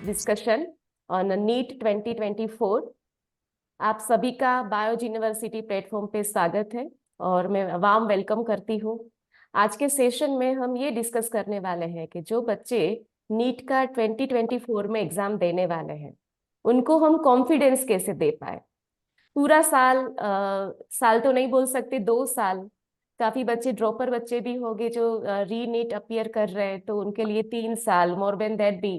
discussion on NEET 2024। आप सभी का बायोज यूनिवर्सिटी प्लेटफॉर्म पे स्वागत है और मैं वार्म वेलकम करती हूँ। आज के सेशन में हम ये डिस्कस करने वाले हैं कि जो बच्चे नीट का 2024 में एग्जाम देने वाले हैं उनको हम कॉन्फिडेंस कैसे दे पाए। पूरा साल तो नहीं बोल सकते, 2 साल। काफी बच्चे ड्रॉपर बच्चे भी होंगे जो री नीट अपीयर कर रहे हैं, तो उनके लिए 3 साल, मोर देन दैट भी।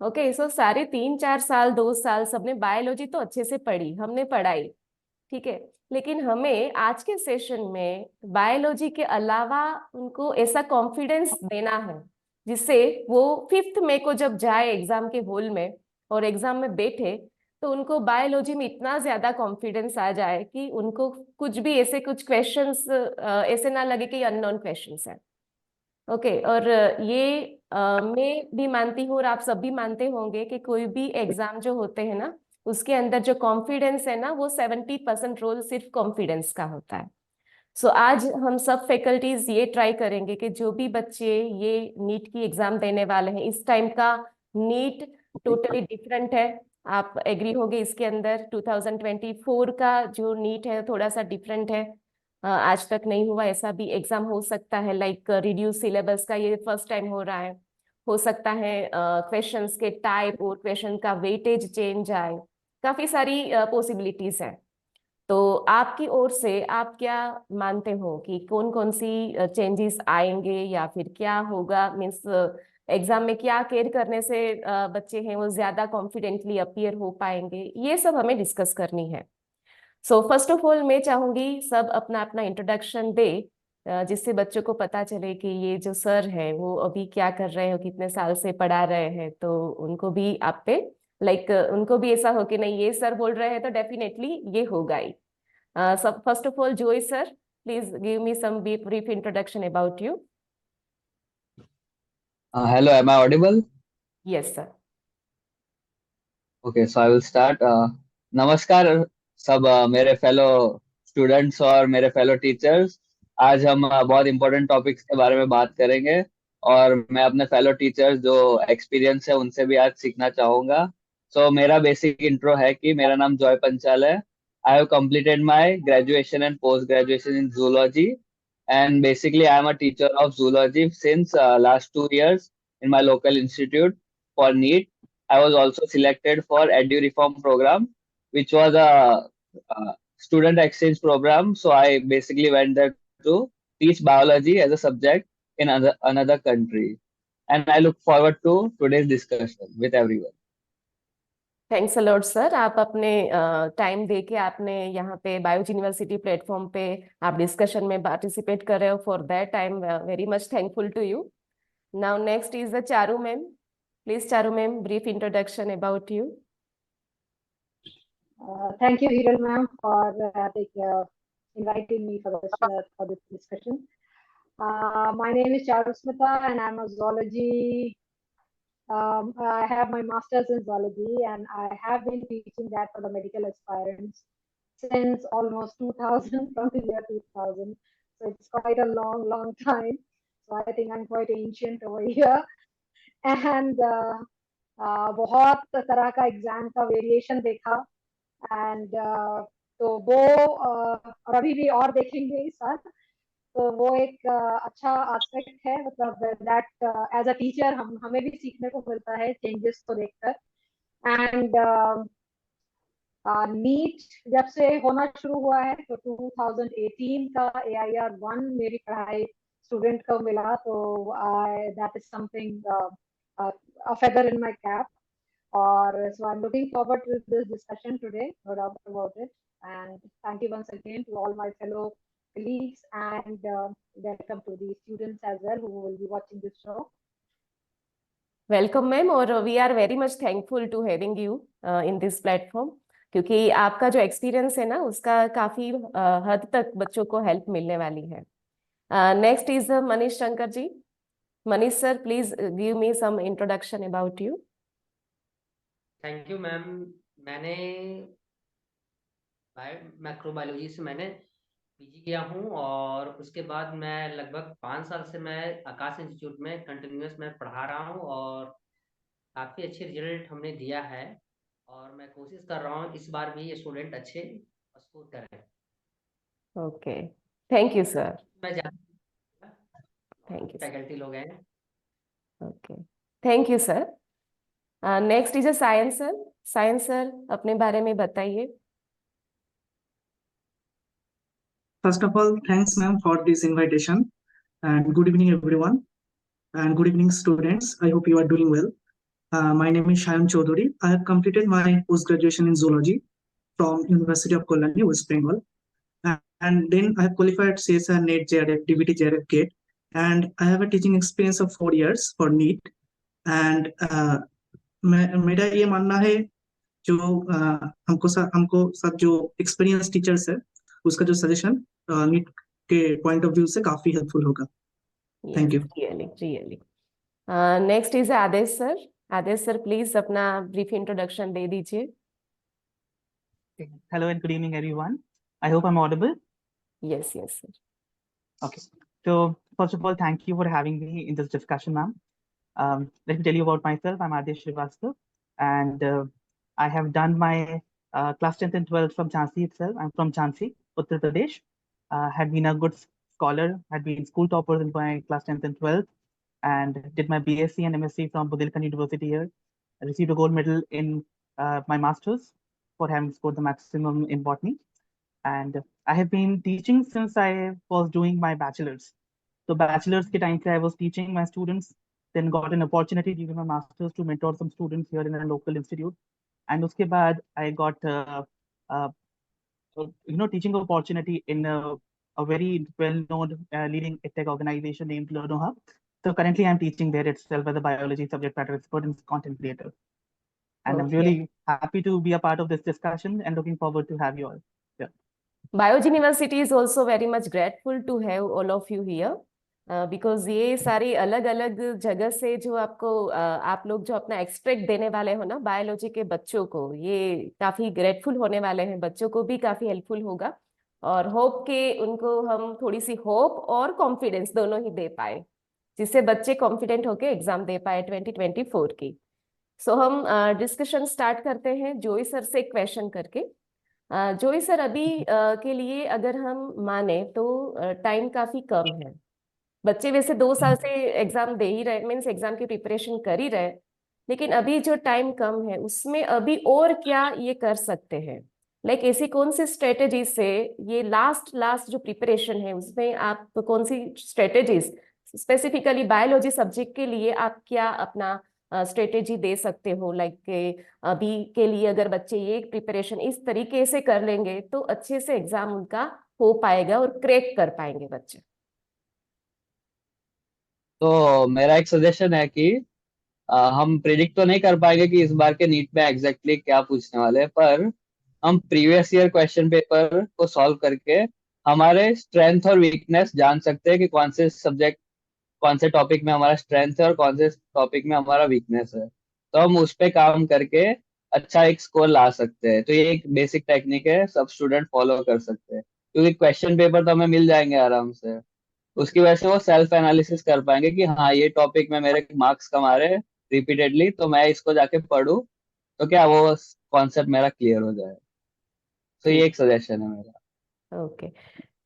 ओके, सो सारे 3-4 साल, 2 साल सबने बायोलॉजी तो अच्छे से पढ़ी, हमने पढ़ाई, ठीक है। लेकिन हमें आज के सेशन में बायोलॉजी के अलावा उनको ऐसा कॉन्फिडेंस देना है जिससे वो 5 मई को जब जाए एग्जाम के हॉल में और एग्जाम में बैठे तो उनको बायोलॉजी में इतना ज्यादा कॉन्फिडेंस आ जाए कि उनको कुछ भी ऐसे कुछ क्वेश्चंस ऐसे ना लगे कि अननोन क्वेश्चंस है। ओके, और ये मैं भी मानती हूँ और आप सब भी मानते होंगे कि कोई भी एग्जाम जो होते हैं ना उसके अंदर जो कॉन्फिडेंस है ना वो 70% रोल सिर्फ कॉन्फिडेंस का होता है। सो आज हम सब फैकल्टीज ये ट्राई करेंगे कि जो भी बच्चे ये नीट की एग्जाम देने वाले हैं, इस टाइम का नीट टोटली डिफरेंट है। आप एग्री होंगे इसके अंदर 2024 का जो नीट है थोड़ा सा डिफरेंट है। आज तक नहीं हुआ ऐसा भी एग्जाम हो सकता है, लाइक रिड्यूस सिलेबस का ये फर्स्ट टाइम हो रहा है। हो सकता है क्वेश्चंस के टाइप और क्वेश्चन का वेटेज चेंज आए, काफी सारी पॉसिबिलिटीज है। तो आपकी ओर से आप क्या मानते हो कि कौन कौन सी चेंजेस आएंगे या फिर क्या होगा, मीन्स एग्जाम में क्या केयर करने से बच्चे हैं वो ज्यादा कॉन्फिडेंटली अपीयर हो पाएंगे, ये सब हमें डिस्कस करनी है। सो फर्स्ट ऑफ ऑल मैं चाहूंगी सब अपना अपना इंट्रोडक्शन दे, जिससे बच्चों को पता चले कि ये जो सर है वो अभी क्या कर रहे हो, कितने साल से पढ़ा रहे हैं, तो उनको भी आप पे लाइक उनको भी ऐसा हो कि नहीं ये सर बोल रहे हैं तो डेफिनेटली ये होगा ही। सब first of all Joy sir, please give me some brief introduction about you. Hello, am I audible? Yes sir. Okay, so I will start. नमस्कार सब मेरे फेलो स्टूडेंट्स और मेरे फेलो टीचर्स। आज हम बहुत इंपॉर्टेंट टॉपिक्स के बारे में बात करेंगे और मैं अपने फेलो टीचर्स जो एक्सपीरियंस है उनसे भी आज सीखना चाहूँगा। मेरा बेसिक इंट्रो है कि मेरा नाम जॉय पंचाल है। I have completed my graduation and post graduation in zoology and basically I am a teacher of zoology since last 2 years in my local institute for NEET. I was also selected for Edu Reform program, which was a student exchange program. So I basically went there to teach biology as a subject in another country. And I look forward to today's discussion with everyone. Thanks a lot sir, आप अपने time दे के आपने यहाँ पे बायोज university platform पे आप discussion में participate कर रहे हो। For that I am very much thankful to you. Now next is the Charu ma'am. Please Charu ma'am, brief introduction about you. Thank you, Hiral ma'am, for inviting me for this discussion. My name is Charusmita, and I'm a zoology. I have my master's in zoology, and I have been teaching that for the medical aspirants since almost 2000, from the year 2000. So it's quite a long, long time. So I think I'm quite ancient over here. And बहुत तरह का exam का variation देखा and तो वो और अभी भी और देखेंगे इस साल। तो वो एक अच्छा एस्पेक्ट है, मतलब दैट एज अ टीचर हमें भी सीखने को मिलता है चेंजेस को देखकर। एंड नीट जब से होना शुरू हुआ है तो 2018 का AIR 1 मेरी पढ़ाई स्टूडेंट को मिला, तो that is something a feather in my cap. Or so I'm looking forward to this discussion today, no doubt about it. And thank you once again to all my fellow colleagues, and welcome to the students as well who will be watching this show. Welcome ma'am, और we are very much thankful to having you in this platform, क्योंकि आपका जो experience है ना उसका काफी हद तक बच्चों को हेल्प मिलने वाली है। Next is Manish Shankar ji. Manish sir, please give me some introduction about you. Thank you ma'am. मैंने मैक्रोबायोलॉजी से मैंने पीजी किया हूँ और उसके बाद मैं लगभग 5 साल से मैं आकाश इंस्टीट्यूट में कंटिन्यूअस मैं पढ़ा रहा हूँ और काफ़ी अच्छे रिजल्ट हमने दिया है और मैं कोशिश कर रहा हूँ इस बार भी ये स्टूडेंट अच्छे स्कोर करें। Okay, thank you sir. मैं जानता थैंक यू सर। फैकल्टी लोग हैं। Okay, thank you sir. Next is science sir. Science sir, अपने बारे में बताइए। First of all, thanks, ma'am, for this invitation. And good evening, everyone. And good evening, students. I hope you are doing well. My name is Shayan Chaudhary. I have completed my post-graduation in zoology from University of Kolkata, West Bengal. And then I have qualified CSR, NET, JRF, DBT, JRF, GATE. And I have a teaching experience of 4 years for NEET. And मेरा ये मानना है जो हमको सब जो experience teachers है उसका जो सजेशन नीट के पॉइंट ऑफ व्यू से काफी हेल्पफुल होगा। Thank you. Really really. Next is Aadesh sir. Aadesh sir, please अपना ब्रीफ इंट्रोडक्शन दे दीजिए। Hello and good evening, everyone. I hope I'm audible. Yes yes sir. Okay. So, first of all, thank you for having me in this discussion, ma'am. Let me tell you about myself. I'm Adesh Srivastav, and I have done my class 10th and 12th from Jhansi itself. I'm from Jhansi, Uttar Pradesh. Had been a good scholar, had been school topper in my class 10th and 12th, and did my BSc and MSc from Budelkhand University here. I received a gold medal in my master's for having scored the maximum in botany. And I have been teaching since I was doing my bachelor's. So bachelor's के time से I was teaching my students, then got an opportunity during my master's to mentor some students here in a local institute. And उसके बाद I got uh, teaching opportunity in a very well-known leading edtech organization named LearnoHub. So currently I'm teaching there itself as a biology subject matter expert and content creator. And I'm Okay. really happy to be a part of this discussion and looking forward to have you all. Biology University is also very much grateful to have all of you here, because ये सारी अलग अलग जगह से जो आपको आप लोग जो अपना एक्सट्रैक्ट देने वाले हो ना बायोलॉजी के बच्चों को, ये काफी ग्रेटफुल होने वाले हैं। बच्चों को भी काफी हेल्पफुल होगा और होप के उनको हम थोड़ी सी होप और कॉन्फिडेंस दोनों ही दे पाए, जिससे बच्चे कॉन्फिडेंट होके एग्जाम दे पाए 2024 की। सो हम डिस्कशन स्टार्ट करते हैं जोई सर से क्वेश्चन करके। जोई सर, अभी के लिए अगर हम माने तो टाइम काफी कम है। बच्चे वैसे 2 साल से एग्जाम दे ही रहे, मीन्स एग्जाम की प्रिपरेशन कर ही रहे, लेकिन अभी जो टाइम कम है उसमें अभी और क्या ये कर सकते हैं? लाइक ऐसी कौन सी स्ट्रेटेजी से ये लास्ट लास्ट जो प्रिपरेशन है उसमें आप कौन सी स्ट्रेटेजीज स्पेसिफिकली बायोलॉजी सब्जेक्ट के लिए आप क्या अपना स्ट्रेटेजी दे सकते हो? लाइक अभी के लिए अगर बच्चे ये प्रिपरेशन इस तरीके से कर लेंगे तो अच्छे से एग्जाम उनका हो पाएगा और क्रैक कर पाएंगे बच्चे। तो मेरा एक सजेशन है कि हम प्रिडिक्ट तो नहीं कर पाएंगे कि इस बार के नीट में एग्जैक्टली क्या पूछने वाले हैं, पर हम प्रीवियस ईयर क्वेश्चन पेपर को सॉल्व करके हमारे स्ट्रेंथ और वीकनेस जान सकते हैं कि कौन से टॉपिक में हमारा स्ट्रेंथ है और कौन से टॉपिक में हमारा वीकनेस है। तो हम उस पे काम करके अच्छा एक स्कोर ला सकते हैं। तो ये एक बेसिक टेक्निक है, सब स्टूडेंट फॉलो कर सकते हैं, क्योंकि क्वेश्चन पेपर तो हमें मिल जाएंगे आराम से। उसकी वजह से वो सेल्फ एनालिसिस कर पाएंगे कि हाँ ये टॉपिक में मेरे मार्क्स कम आ रहे हैं रिपीटेडली, तो मैं इसको जाके पढूं तो क्या वो कॉन्सेप्ट मेरा क्लियर हो जाए। तो ये एक सजेशन है मेरा। ओके,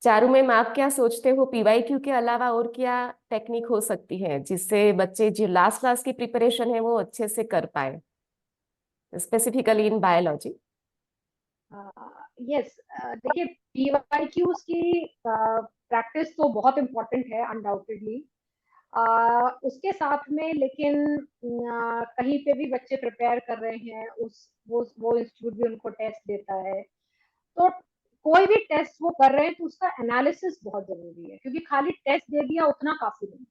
चारू मैम, आप क्या सोचते हो पीवाईक्यू के अलावा और क्या टेक्निक हो सकती है जिससे बच्चे जो लास्ट क्लास की प्रिपरेशन है वो अच्छे से कर पाए, स्पेसिफिकली इन बायोलॉजी? यस, देखिए पीवाईक्यूज की प्रैक्टिस तो बहुत इम्पोर्टेंट है अनडाउटेडली। उसके साथ में लेकिन कहीं पे भी बच्चे प्रिपेयर कर रहे हैं, वो इंस्टीट्यूट भी उनको टेस्ट देता है, तो कोई भी टेस्ट वो कर रहे हैं तो उसका एनालिसिस बहुत जरूरी है, क्योंकि खाली टेस्ट दे दिया उतना काफी नहीं।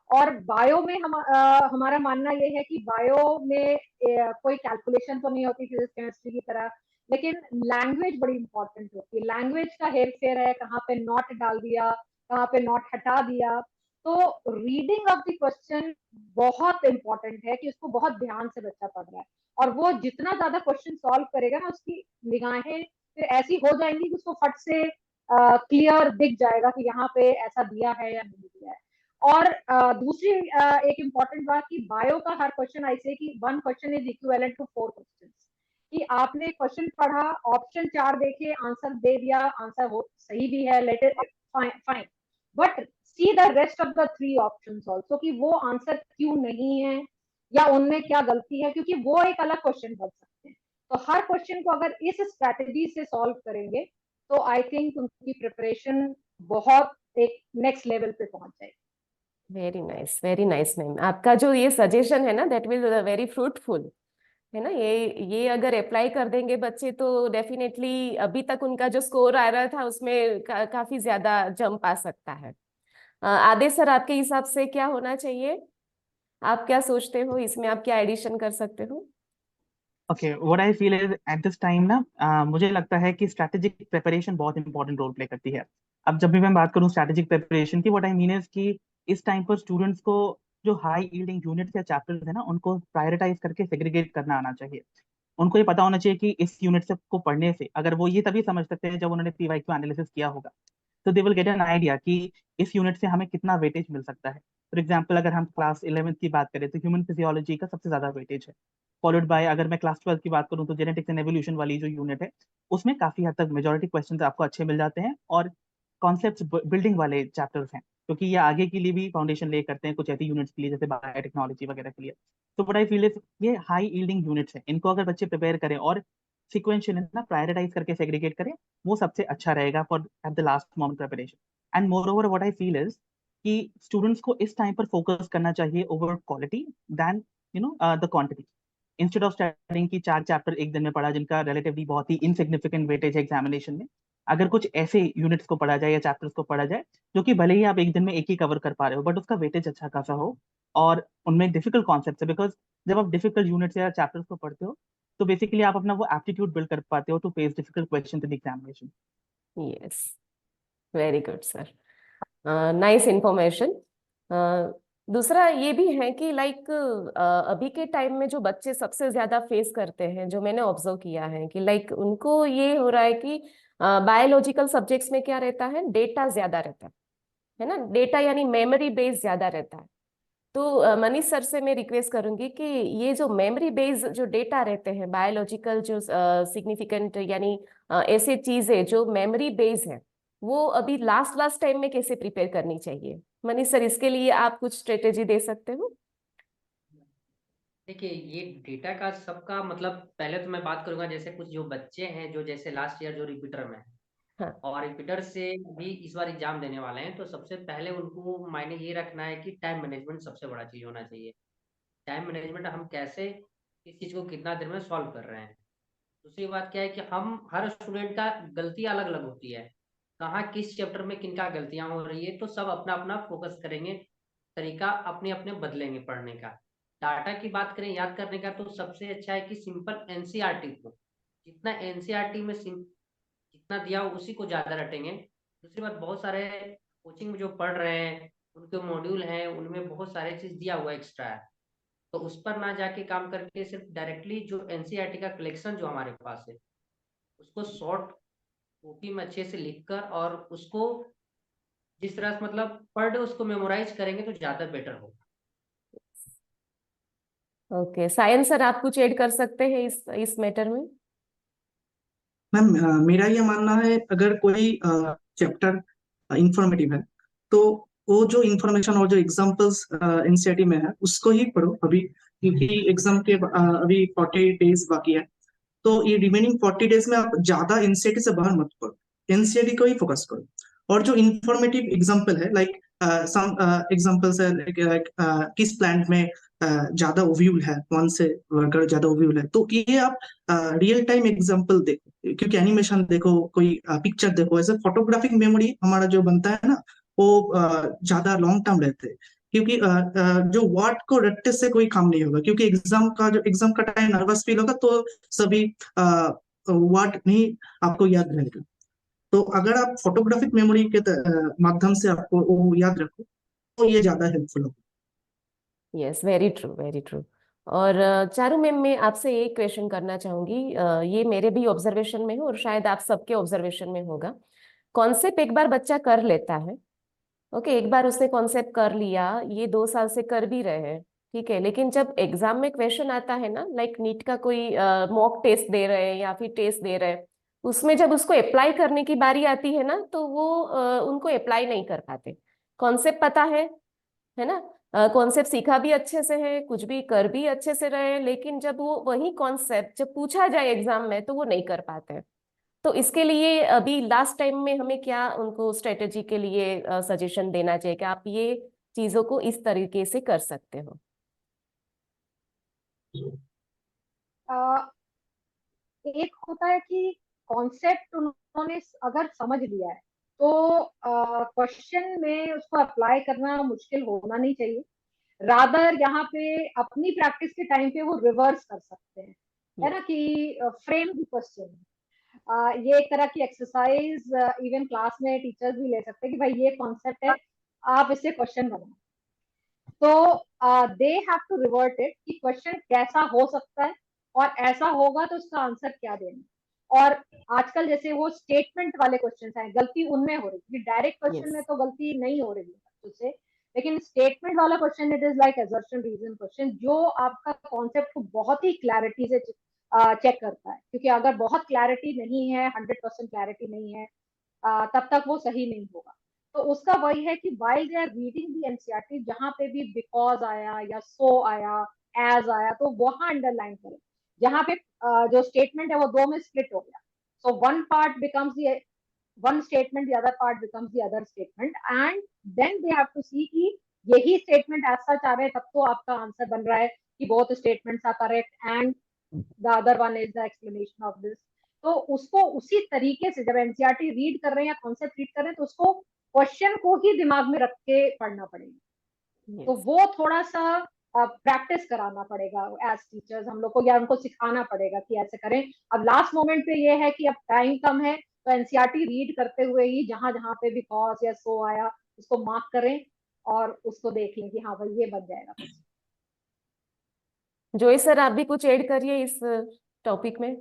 और बायो में हमारा मानना ये है कि बायो में कोई कैलकुलेशन तो नहीं होती फिजिक्स केमिस्ट्री की तरह, लेकिन लैंग्वेज बड़ी इंपॉर्टेंट होती है। लैंग्वेज का हेर फेर है, कहाँ पे नॉट डाल दिया, कहाँ पे नॉट हटा दिया। तो रीडिंग ऑफ द क्वेश्चन बहुत इंपॉर्टेंट है कि उसको बहुत ध्यान से बच्चा पढ़ रहा है, और वो जितना ज्यादा क्वेश्चन सॉल्व करेगा ना उसकी निगाहें फिर ऐसी हो जाएंगी कि उसको फट से क्लियर दिख जाएगा कि यहाँ पे ऐसा दिया है या नहीं दिया है। और दूसरी एक इम्पॉर्टेंट बात कि बायो का हर क्वेश्चन ऐसे कि 1 question is equivalent to 4 question, कि आपने क्वेश्चन पढ़ा, ऑप्शन 4 देखे, आंसर दे दिया, आंसर वो सही भी है, let it fine, but see the rest of the 3 options also, कि वो आंसर क्यों नहीं है या उनमें क्या गलती है, क्योंकि वो एक अलग क्वेश्चन बन सकते हैं। तो हर क्वेश्चन को अगर इस स्ट्रैटेजी से सॉल्व करेंगे तो आई थिंक उनकी प्रिपरेशन बहुत एक नेक्स्ट लेवल पे पहुंच जाएगी। Very nice ma'am. आपका जो ये सजेशन है ना, दैट विल वेरी फ्रूटफुल, है ना। ये अगर अप्लाई कर देंगे बच्चे तो डेफिनेटली अभी तक उनका जो स्कोर आ रहा था उसमें काफी ज्यादा जंप आ सकता है। आदेश सर, आपके हिसाब से क्या होना चाहिए? आप क्या सोचते हो इसमें? आप क्या एडिशन कर सकते हो? Okay, what I feel is at this time ना, मुझे लगता है कि स्ट्रैटेजिक प्रिपरेशन बहुत इंपॉर्टेंट रोल प्ले करती है। अब जब भी मैं बात करूं स्ट्रैटेजिक प्रिपरेशन की, व्हाट आई मीन इज कि इस टाइम पर स्टूडेंट्स को जो हाई यील्डिंग यूनिट्स या चैप्टर्स है ना, उनको प्रायोरिटाइज करके सेग्रीगेट करना आना चाहिए। उनको ये पता होना चाहिए कि इस यूनिट से को पढ़ने से, अगर वो ये तभी समझ सकते हैं जब उन्होंने पीवाईक्यू एनालिसिस किया होगा, तो they will get an idea कि इस यूनिट से हमें कितना वेटेज मिल सकता है। फॉर एग्जाम्पल, अगर हम क्लास 11th की बात करें तो ह्यूमन फिजियोलॉजी का सबसे ज्यादा वेटेज है, फॉलोड बाय, अगर मैं क्लास 12th की बात करूं तो जेनेटिक्स एंड एवोल्यूशन वाली जो यूनिट है, उसमें काफी हद तक मेजोरिटी क्वेश्चंस आपको अच्छे मिल जाते हैं, और कॉन्सेप्ट्स बिल्डिंग वाले चैप्टर्स हैं, क्योंकि ये आगे के लिए भी फाउंडेशन ले करते हैं कुछ ऐसी यूनिट्स के लिए, जैसे बायोटेक्नोलॉजी वगैरह के लिए। तो बट आई फील इज ये हाई यील्डिंग यूनिट्स हैं, इनको अगर बच्चे प्रिपेयर करें और सिक्वेंशियल ना प्रायोरिटाइज करके सेग्रीगेट करें, वो सबसे अच्छा रहेगा for at the last moment preparation. And moreover what I feel is कि स्टूडेंट्स को इस टाइम पर फोकस करना चाहिए over quality than the quantity. Instead of studying की 4 चैप्टर एक दिन में पढ़ा जिनका रिलेटिवली बहुत ही इनसिग्निफिकेंट वेटेज है एग्जामिनेशन में, अगर कुछ ऐसे यूनिट्स को पढ़ा जाए या चैप्टर्स को पढ़ा जाए जो कि भले ही आप एक दिन में एक ही कवर कर पा रहे हो, बट उसका वेटेज अच्छा खासा हो और उनमें डिफिकल्ट कॉन्सेप्ट है, बिकॉज जब आप डिफिकल्ट यूनिट्स या चैप्टर्स को पढ़ते हो तो बेसिकली आप अपना वो एप्टीट्यूड बिल्ड कर पाते हो to face difficult question in examination. Yes, very good sir, nice information. दूसरा ये भी है कि लाइक अभी के टाइम में जो बच्चे सबसे ज्यादा फेस करते हैं, जो मैंने ऑब्जर्व किया है कि लाइक उनको ये हो रहा है कि बायोलॉजिकल सब्जेक्ट्स में क्या रहता है, डेटा ज्यादा रहता है ना, डेटा यानी मेमोरी बेस ज्यादा रहता है। तो मनीष सर से मैं रिक्वेस्ट करूंगी कि ये जो मेमोरी बेस जो डेटा रहते हैं, बायोलॉजिकल जो सिग्निफिकेंट यानी ऐसे चीजें जो मेमोरी बेस है, वो अभी लास्ट टाइम में कैसे प्रिपेयर करनी चाहिए? मनीष सर, इसके लिए आप कुछ स्ट्रेटेजी दे सकते हो? देखिए, ये डेटा का सबका मतलब, पहले तो मैं बात करूंगा जैसे कुछ जो बच्चे हैं जो जैसे लास्ट ईयर जो रिपीटर में है हाँ। और रिपीटर से भी इस बार एग्जाम देने वाले हैं, तो सबसे पहले उनको मायने ये रखना है कि टाइम मैनेजमेंट सबसे बड़ा चीज होना चाहिए। टाइम मैनेजमेंट, हम कैसे किस चीज को कितना देर में सॉल्व कर रहे हैं। दूसरी बात क्या है कि हम हर स्टूडेंट का गलती अलग अलग होती है, कहाँ किस चैप्टर में किनका गलतियां हो रही है, तो सब अपना अपना फोकस करेंगे, तरीका अपने अपने बदलेंगे पढ़ने का। डाटा की बात करें याद करने का, तो सबसे अच्छा है कि सिंपल एनसीईआरटी को, जितना एनसीईआरटी में जितना दिया हो उसी को ज्यादा रटेंगे। दूसरी बात, बहुत सारे कोचिंग में जो पढ़ रहे हैं उनके मॉड्यूल हैं, उनमें बहुत सारे चीज दिया हुआ एक्स्ट्रा है, तो उस पर ना जाके काम करके सिर्फ डायरेक्टली जो एनसीईआरटी का कलेक्शन जो हमारे पास है उसको शॉर्ट कॉपी में अच्छे से लिख कर और उसको जिस तरह से मतलब पर डे उसको मेमोराइज करेंगे तो ज्यादा बेटर होगा। ओके, सायन सर, आप कुछ ऐड कर सकते हैं इस मैटर में? मैम, मेरा ये मानना है, अगर कोई चैप्टर इंफॉर्मेटिव है तो वो जो इंफॉर्मेशन और जो एग्जांपल्स एनसीईआरटी में है उसको ही पढ़ो अभी, क्योंकि एग्जाम के अभी 40 डेज बाकी है। तो ये रिमेनिंग 40 डेज में आप ज्यादा एनसीईआरटी से बाहर मत पढ़ो, एनसीईआरटी को ही फोकस करो। और जो इंफॉर्मेटिव एग्जांपल है, लाइक सम एग्जांपल्स है, लाइक किस प्लांट में ज्यादा ओव्यूल है, कौन से वर्कर ज्यादा ओव्यूल है, तो ये आप रियल टाइम एग्जांपल देखो, क्योंकि एनिमेशन देखो, कोई पिक्चर देखो, ऐसे फोटोग्राफिक मेमोरी हमारा जो बनता है ना, वो ज्यादा लॉन्ग टर्म रहते हैं। क्योंकि जो वर्ड को रटने से कोई काम नहीं होगा, क्योंकि एग्जाम का टाइम नर्वस फील होगा तो सभी वर्ड नहीं आपको याद रहेगा। तो अगर आप फोटोग्राफिक मेमोरी के माध्यम से आपको वो याद रखो तो ये ज्यादा हेल्पफुल होगा। Yes, very true, very true. और चारू मैम, मैं आपसे एक क्वेश्चन करना चाहूंगी, ये मेरे भी ऑब्जर्वेशन में है और शायद आप सबके ऑब्जर्वेशन में होगा। कॉन्सेप्ट एक बार बच्चा कर लेता है, ओके, एक बार उसने कॉन्सेप्ट कर लिया, ये 2 साल से कर भी रहे हैं, ठीक है, लेकिन जब एग्जाम में क्वेश्चन आता है ना, लाइक नीट का कोई मॉक टेस्ट दे रहे हैं या फिर टेस्ट दे रहे हैं, उसमें जब उसको अप्लाई करने की बारी आती है ना, तो वो उनको अप्लाई नहीं कर पाते। कॉन्सेप्ट पता है ना, कॉन्सेप्ट सीखा भी अच्छे से है, कुछ भी कर भी अच्छे से रहे हैं, लेकिन जब वो वही कॉन्सेप्ट जब पूछा जाए एग्जाम में तो वो नहीं कर पाते हैं। तो इसके लिए अभी लास्ट टाइम में हमें क्या उनको स्ट्रेटेजी के लिए सजेशन देना चाहिए कि आप ये चीजों को इस तरीके से कर सकते हो? एक होता है कि कॉन्सेप्ट उन्होंने अगर समझ लिया है तो क्वेश्चन में उसको अप्लाई करना मुश्किल होना नहीं चाहिए। रादर यहाँ पे अपनी प्रैक्टिस के टाइम पे वो रिवर्स कर सकते हैं, है ना, कि फ्रेम द क्वेश्चन। ये एक तरह की एक्सरसाइज इवन क्लास में टीचर्स भी ले सकते हैं कि भाई ये कॉन्सेप्ट है, आप इससे क्वेश्चन बनाओ। तो they have to revert it कि क्वेश्चन कैसा हो सकता है और ऐसा होगा तो उसका आंसर क्या देना। और आजकल जैसे वो स्टेटमेंट वाले क्वेश्चन हैं, गलती उनमें हो रही है, डायरेक्ट क्वेश्चन में यस, तो गलती नहीं हो रही है बच्चों से, लेकिन स्टेटमेंट वाला question it is like assertion reason question, जो आपका कॉन्सेप्ट को बहुत ही क्लैरिटी से चेक करता है। क्योंकि अगर बहुत क्लैरिटी नहीं है, 100% क्लैरिटी नहीं है, तब तक वो सही नहीं होगा। तो उसका वही है कि while they are reading the NCERT, जहां पे भी बिकॉज आया या सो आया, एज आया, तो वहां अंडरलाइन करें। जहां पे जो स्टेटमेंट है वो दो में स्प्लिट हो गया, so one part becomes the one statement, the other part becomes the other statement, and then they have to see कि यही स्टेटमेंट एज सच आ रहे हैं, तब तो आपका आंसर बन रहा है कि both statements are correct and the other one is the explanation of this. तो उसको उसी तरीके से जब एनसीईआरटी रीड कर रहे हैं या कॉन्सेप्ट रीड कर रहे हैं, तो उसको क्वेश्चन को ही दिमाग में रख के पढ़ना पड़ेगा। तो यस। वो थोड़ा सा प्रैक्टिस कराना पड़ेगा एज टीचर्स हम लोग को, या उनको सिखाना पड़ेगा कि ऐसे करें। अब लास्ट मोमेंट पे ये है कि अब टाइम कम है, तो एनसीईआरटी रीड करते हुए ही जहां जहां पे भी कॉज या सो आया उसको मार्क करें और उसको देख लें कि हाँ भाई ये बन जाएगा। जोई सर, आप भी कुछ ऐड करिए इस टॉपिक में।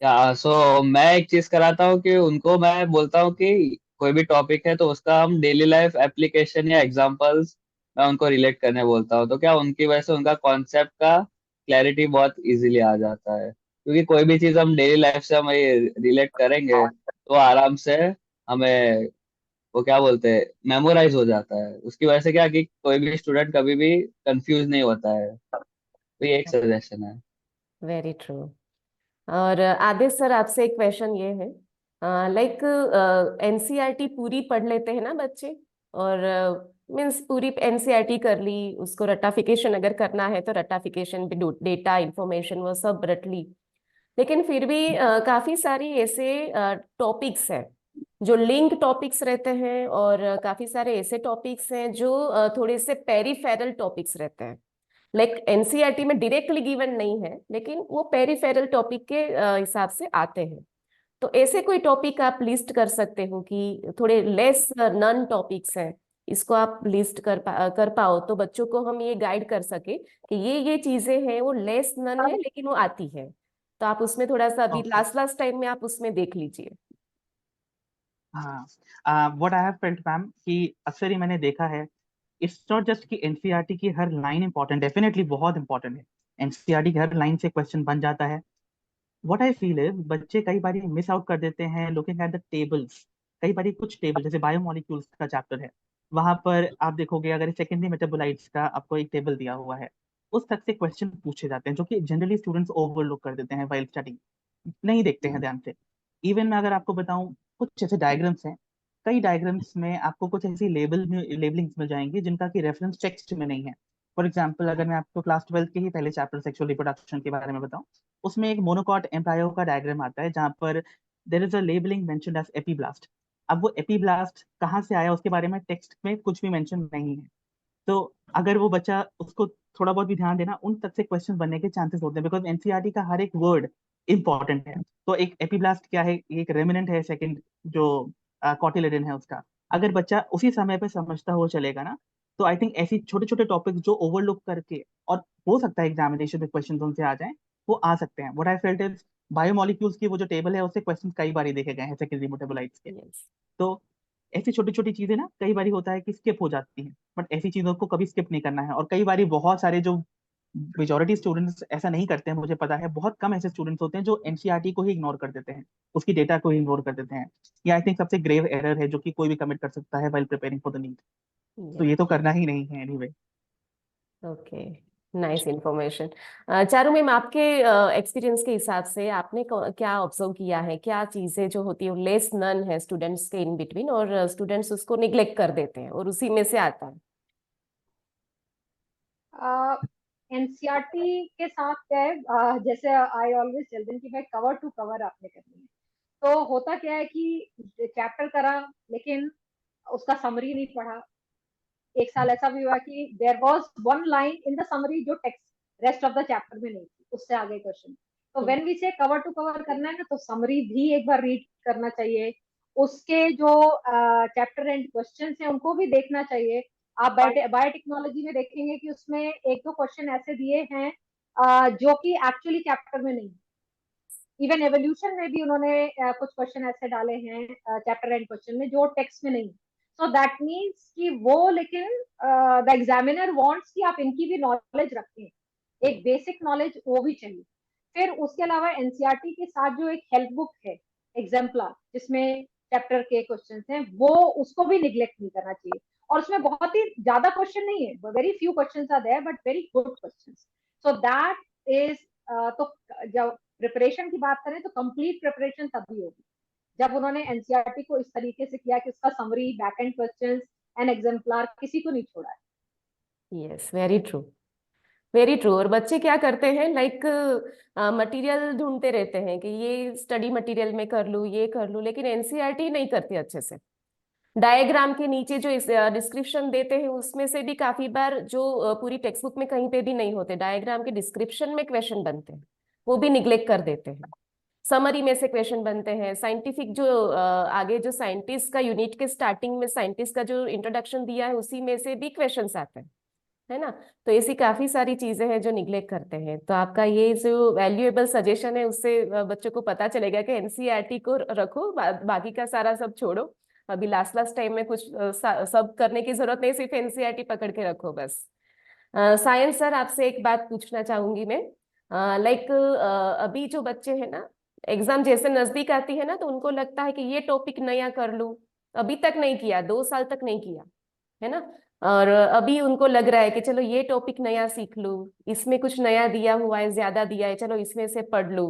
या सो मैं एक चीज कराता हूँ कि उनको मैं बोलता हूँ कि कोई भी टॉपिक है तो उसका हम डेली लाइफ एप्लीकेशन या एग्जांपल्स मैं उनको रिलेट करने बोलता हूँ, तो क्या उनकी वजह से उनका कॉन्सेप्ट का क्लैरिटी बहुत इजीली आ जाता है। क्योंकि कोई भी चीज हम डेली लाइफ से हम रिलेट करेंगे तो आराम से हमें वो क्या बोलते हैं मेमोराइज हो जाता है। उसकी वजह से क्या कि कोई भी स्टूडेंट कभी भी कंफ्यूज नहीं होता है। तो ये एक सजेशन है। Very true. और आदेश सर, आपसे एक क्वेश्चन ये है, लाइक एनसीईआरटी पूरी पढ़ लेते हैं ना बच्चे, और मीन्स पूरी एनसीईआरटी कर ली, उसको रटाफिकेशन अगर करना है तो रटाफिकेशन भी, डेटा इंफॉर्मेशन वो सब रट ली, लेकिन फिर भी काफी सारी ऐसे टॉपिक्स हैं जो लिंक टॉपिक्स रहते हैं, और काफी सारे ऐसे टॉपिक्स हैं जो थोड़े से पेरिफेरल टॉपिक्स रहते हैं। लाइक एनसीईआरटी में डायरेक्टली गिवन नहीं है, लेकिन वो पेरिफेरल टॉपिक के हिसाब से आते हैं। तो ऐसे कोई टॉपिक आप लिस्ट कर सकते हो कि थोड़े लेस नन टॉपिक्स हैं, इसको आप लिस्ट कर पाओ, तो बच्चों को हम ये गाइड कर सके कि ये चीजें हैं वो लेस नन है लेकिन वो आती है। तो आप उसमें थोड़ा सा अभी Okay. लास्ट टाइम में आप उसमें देख लीजिए। हाँ, what I have felt ma'am कि अक्सर ही मैंने देखा है, इट्स नॉट जस्ट कि एनसीईआरटी की हर लाइन इंपॉर्टेंट, डेफिनेटली बहुत इंपॉर्टेंट है, एनसीईआरटी की हर लाइन से क्वेश्चन बन जाता है। व्हाट आई फील इज बच्चे कई बार मिस आउट कर देते हैं लुकिंग एट द टेबल्स। कई बार कुछ टेबल जैसे बायोमोलिक्यूल्स का चैप्टर है, वहां पर आप देखोगे अगर सेकेंडरी मेटाबोलाइट्स का आपको एक टेबल दिया हुआ है, उस तक से क्वेश्चन पूछे जाते हैं जो कि जनरली स्टूडेंट्स ओवरलुक कर देते हैं वाइल स्टडी, नहीं देखते हैं ध्यान से। इवन मैं अगर आपको बताऊं, कुछ ऐसे डायग्राम्स हैं, कई डायग्राम्स में आपको कुछ ऐसी लेबलिंग्स मिल जाएंगी जिनका कि रेफरेंस टेक्स्ट में नहीं है। फॉर एग्जाम्पल, अगर मैं आपको क्लास 12 के ही पहले चैप्टर सेक्सुअल रिप्रोडक्शन के बारे में बताऊं, उसमें एक मोनोकॉट एम्ब्रायो का डायग्राम आता है जहां पर there is a labelling mentioned as epiblast. अब वो एपीब्लास्ट कहाँ से आया उसके बारे में टेक्स्ट में कुछ भी मेंशन नहीं है। तो अगर वो बच्चा उसको थोड़ा बहुत भी ध्यान देना, उन तक से क्वेश्चन बनने के चांसेस होते हैं, बिकॉज एनसीईआरटी का हर एक वर्ड इंपॉर्टेंट है। तो एक एपीब्लास्ट क्या है, एक रेमिनेंट है, सेकंड जो कॉटिलेडन है उसका, अगर बच्चा उसी समय पे समझता हुआ चलेगा ना, तो आई थिंक ऐसी छोटे छोटे टॉपिक्स जो ओवरलुक करके, और हो सकता है एग्जामिनेशन में क्वेश्चन उनसे आ जाए, वो आ सकते हैं। What I felt is biomolecules की वो जो टेबल है उससे क्वेश्चन कई बार देखे गए हैं सेकेंडरी मेटाबोलाइट्स के। यस। तो ऐसी छोटी छोटी चीजें ना कई बार होता है कि स्किप हो जाती हैं, बट ऐसी चीजों को कभी स्किप नहीं करना है। और कई बार बहुत सारे जो मेजोरिटी स्टूडेंट्स ऐसा नहीं करते हैं, मुझे पता है बहुत कम ऐसे स्टूडेंट्स होते हैं जो एनसीईआरटी को ही इग्नोर कर देते हैं, उसकी डेटा को ही इग्नोर कर देते हैं। ये आई थिंक सबसे ग्रेव एरर है जो कि कोई भी कमिट कर सकता है while preparing for the NEET. तो ये तो करना ही नहीं है anyway. Okay, nice information. Charu ma'am, आपके एक्सपीरियंस के हिसाब से आपने क्या ऑब्जर्व किया है, क्या चीजें जो होती है लेस नन है स्टूडेंट्स के इन बिटवीन, और स्टूडेंट्स उसको निग्लेक्ट कर देते हैं और उसी में से आता है? एनसीईआरटी के साथ क्या है, जैसे आई ऑलवेज टेल देम कि भाई कवर टू कवर आपने करनी है। तो होता क्या है कि चैप्टर करा लेकिन उसका समरी नहीं पढ़ा। एक साल ऐसा भी हुआ कि there was one line in the summary जो text rest of the chapter में नहीं थी, उससे आगे क्वेश्चन। तो when we say cover to cover करना है ना, तो समरी भी एक बार रीड करना चाहिए। उसके जो चैप्टर एंड क्वेश्चन है उनको भी देखना चाहिए। आप बायोटेक्नोलॉजी में देखेंगे कि उसमें एक दो क्वेश्चन ऐसे दिए हैं जो कि एक्चुअली चैप्टर में नहीं। इवन एवोल्यूशन में भी उन्होंने कुछ क्वेश्चन ऐसे डाले हैं चैप्टर एंड क्वेश्चन में जो टेक्स्ट में नहीं। सो दैट मीन्स कि वो, लेकिन द एग्जामिनर वांट्स कि आप इनकी भी नॉलेज रखें, एक बेसिक नॉलेज वो भी चाहिए। फिर उसके अलावा एनसीईआरटी के साथ जो एक हेल्प बुक है एग्जाम्पलर, जिसमें चैप्टर के क्वेश्चन हैं, वो उसको भी निग्लेक्ट नहीं करना चाहिए। और उसमें बहुत ही ज्यादा क्वेश्चन नहीं है, very few question are there but very good question. So that is, तो जब प्रिपरेशन की बात करें तो कंप्लीट प्रिपरेशन तभी होगी जब उन्होंने एनसीईआरटी को इस तरीके से किया कि उसका summary, back and questions and exemplar किसी को नहीं छोड़ा है। Yes, very true, very true. और बच्चे क्या करते हैं, लाइक मटेरियल ढूंढते रहते हैं कि ये स्टडी मटेरियल में कर लूँ, ये कर लूँ, लेकिन एनसीईआरटी नहीं करती अच्छे से। डायग्राम के नीचे जो डिस्क्रिप्शन देते हैं उसमें से भी काफी बार जो पूरी टेक्स्ट बुक में कहीं पे भी नहीं होते, डायग्राम के डिस्क्रिप्शन में क्वेश्चन बनते हैं, वो भी निग्लेक्ट कर देते हैं। समरी में से क्वेश्चन बनते हैं। साइंटिफिक जो आगे जो साइंटिस्ट का यूनिट के स्टार्टिंग में साइंटिस्ट का जो इंट्रोडक्शन दिया है उसी में से भी क्वेश्चंस आते हैं, है ना। तो ऐसी काफी सारी चीजें हैं जो निग्लेक्ट करते हैं। तो आपका ये जो वैल्यूएबल सजेशन है उससे बच्चों को पता चलेगा कि एनसीईआरटी को रखो, बाकी का सारा सब छोड़ो। अभी लास्ट टाइम में कुछ सब करने की जरूरत नहीं, सिर्फ एनसीईआरटी पकड़ के रखो बस। सायंस सर, आपसे एक बात पूछना चाहूंगी मैं। लाइक अभी जो बच्चे हैं ना, एग्जाम जैसे नजदीक आती है ना, तो उनको लगता है कि ये टॉपिक नया कर लूं, अभी तक नहीं किया, 2 साल तक नहीं किया, है ना। और अभी उनको लग रहा है कि चलो ये टॉपिक नया सीख लूं, इसमें कुछ नया दिया हुआ है, ज्यादा दिया है, चलो इसमें से पढ़ लूं।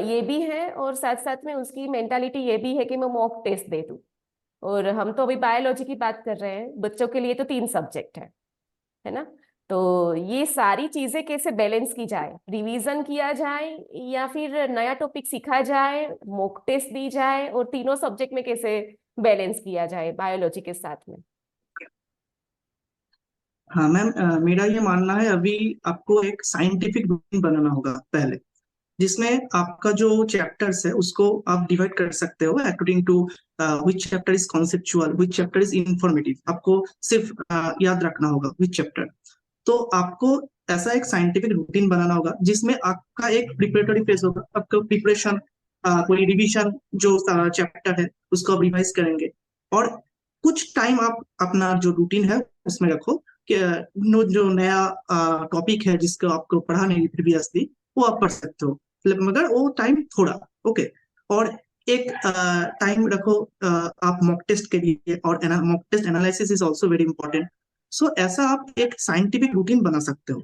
ये भी है, और साथ साथ में उसकी मेंटालिटी ये भी है कि मैं मॉक टेस्ट दे दूं। और हम तो अभी बायोलॉजी की बात कर रहे हैं, बच्चों के लिए तो 3 सब्जेक्ट है ना। तो ये सारी चीजें कैसे बैलेंस की जाए, रिवीजन किया जाए या फिर नया टॉपिक सीखा जाए, मॉक टेस्ट दी जाए, और तीनों सब्जेक्ट में कैसे बैलेंस किया जाए बायोलॉजी के साथ में? हाँ मैम, मेरा ये मानना है अभी आपको एक साइंटिफिक रूटीन बनाना होगा पहले, जिसमें आपका जो चैप्टर्स है उसको आप डिवाइड कर सकते हो according to which chapter is conceptual, which chapter is informative. आपको सिर्फ याद रखना होगा विच चैप्टर। तो आपको ऐसा एक साइंटिफिक रूटीन बनाना होगा जिसमें आपका एक प्रिपरेटरी फेज होगा, आपका प्रिपरेशन, कोई रिवीजन, जो चैप्टर है उसको आप रिवाइज करेंगे। और कुछ टाइम आप अपना जो रूटीन है उसमें रखो कि जो नया टॉपिक है जिसको आपको पढ़ा नहीं प्रीवियसली, वो आप पढ़ सकते हो, मगर वो टाइम थोड़ा, ओके। और एक टाइम रखो आप मॉक टेस्ट के लिए, और mock test analysis is also very important. So ऐसा आप एक साइंटिफिक रूटीन बना सकते हो।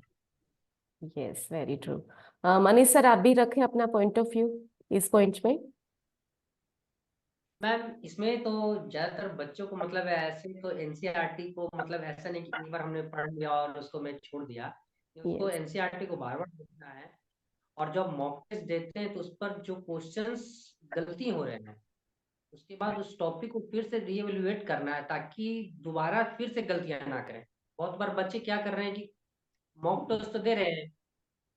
Yes, very true. Manish sir, आप भी रखें अपना पॉइंट ऑफ व्यू इस पॉइंट में। मैम इसमें तो ज्यादातर बच्चों को मतलब ऐसे तो एनसीईआरटी को मतलब ऐसा नहीं कि एक बार हमने पढ़ लिया और उसको मैं छोड़ दिया, उसको यस, एनसीईआरटी को बार बार देखना है। और जब मॉक टेस्ट देते हैं तो उस पर जो क्वेश्चंस गलती हो रहे हैं उसके बाद उस टॉपिक को फिर से रीएवैल्यूएट करना है ताकि दोबारा फिर से गलतियां ना करें। बहुत बार बच्चे क्या कर रहे हैं कि मॉक टेस्ट तो दे रहे हैं,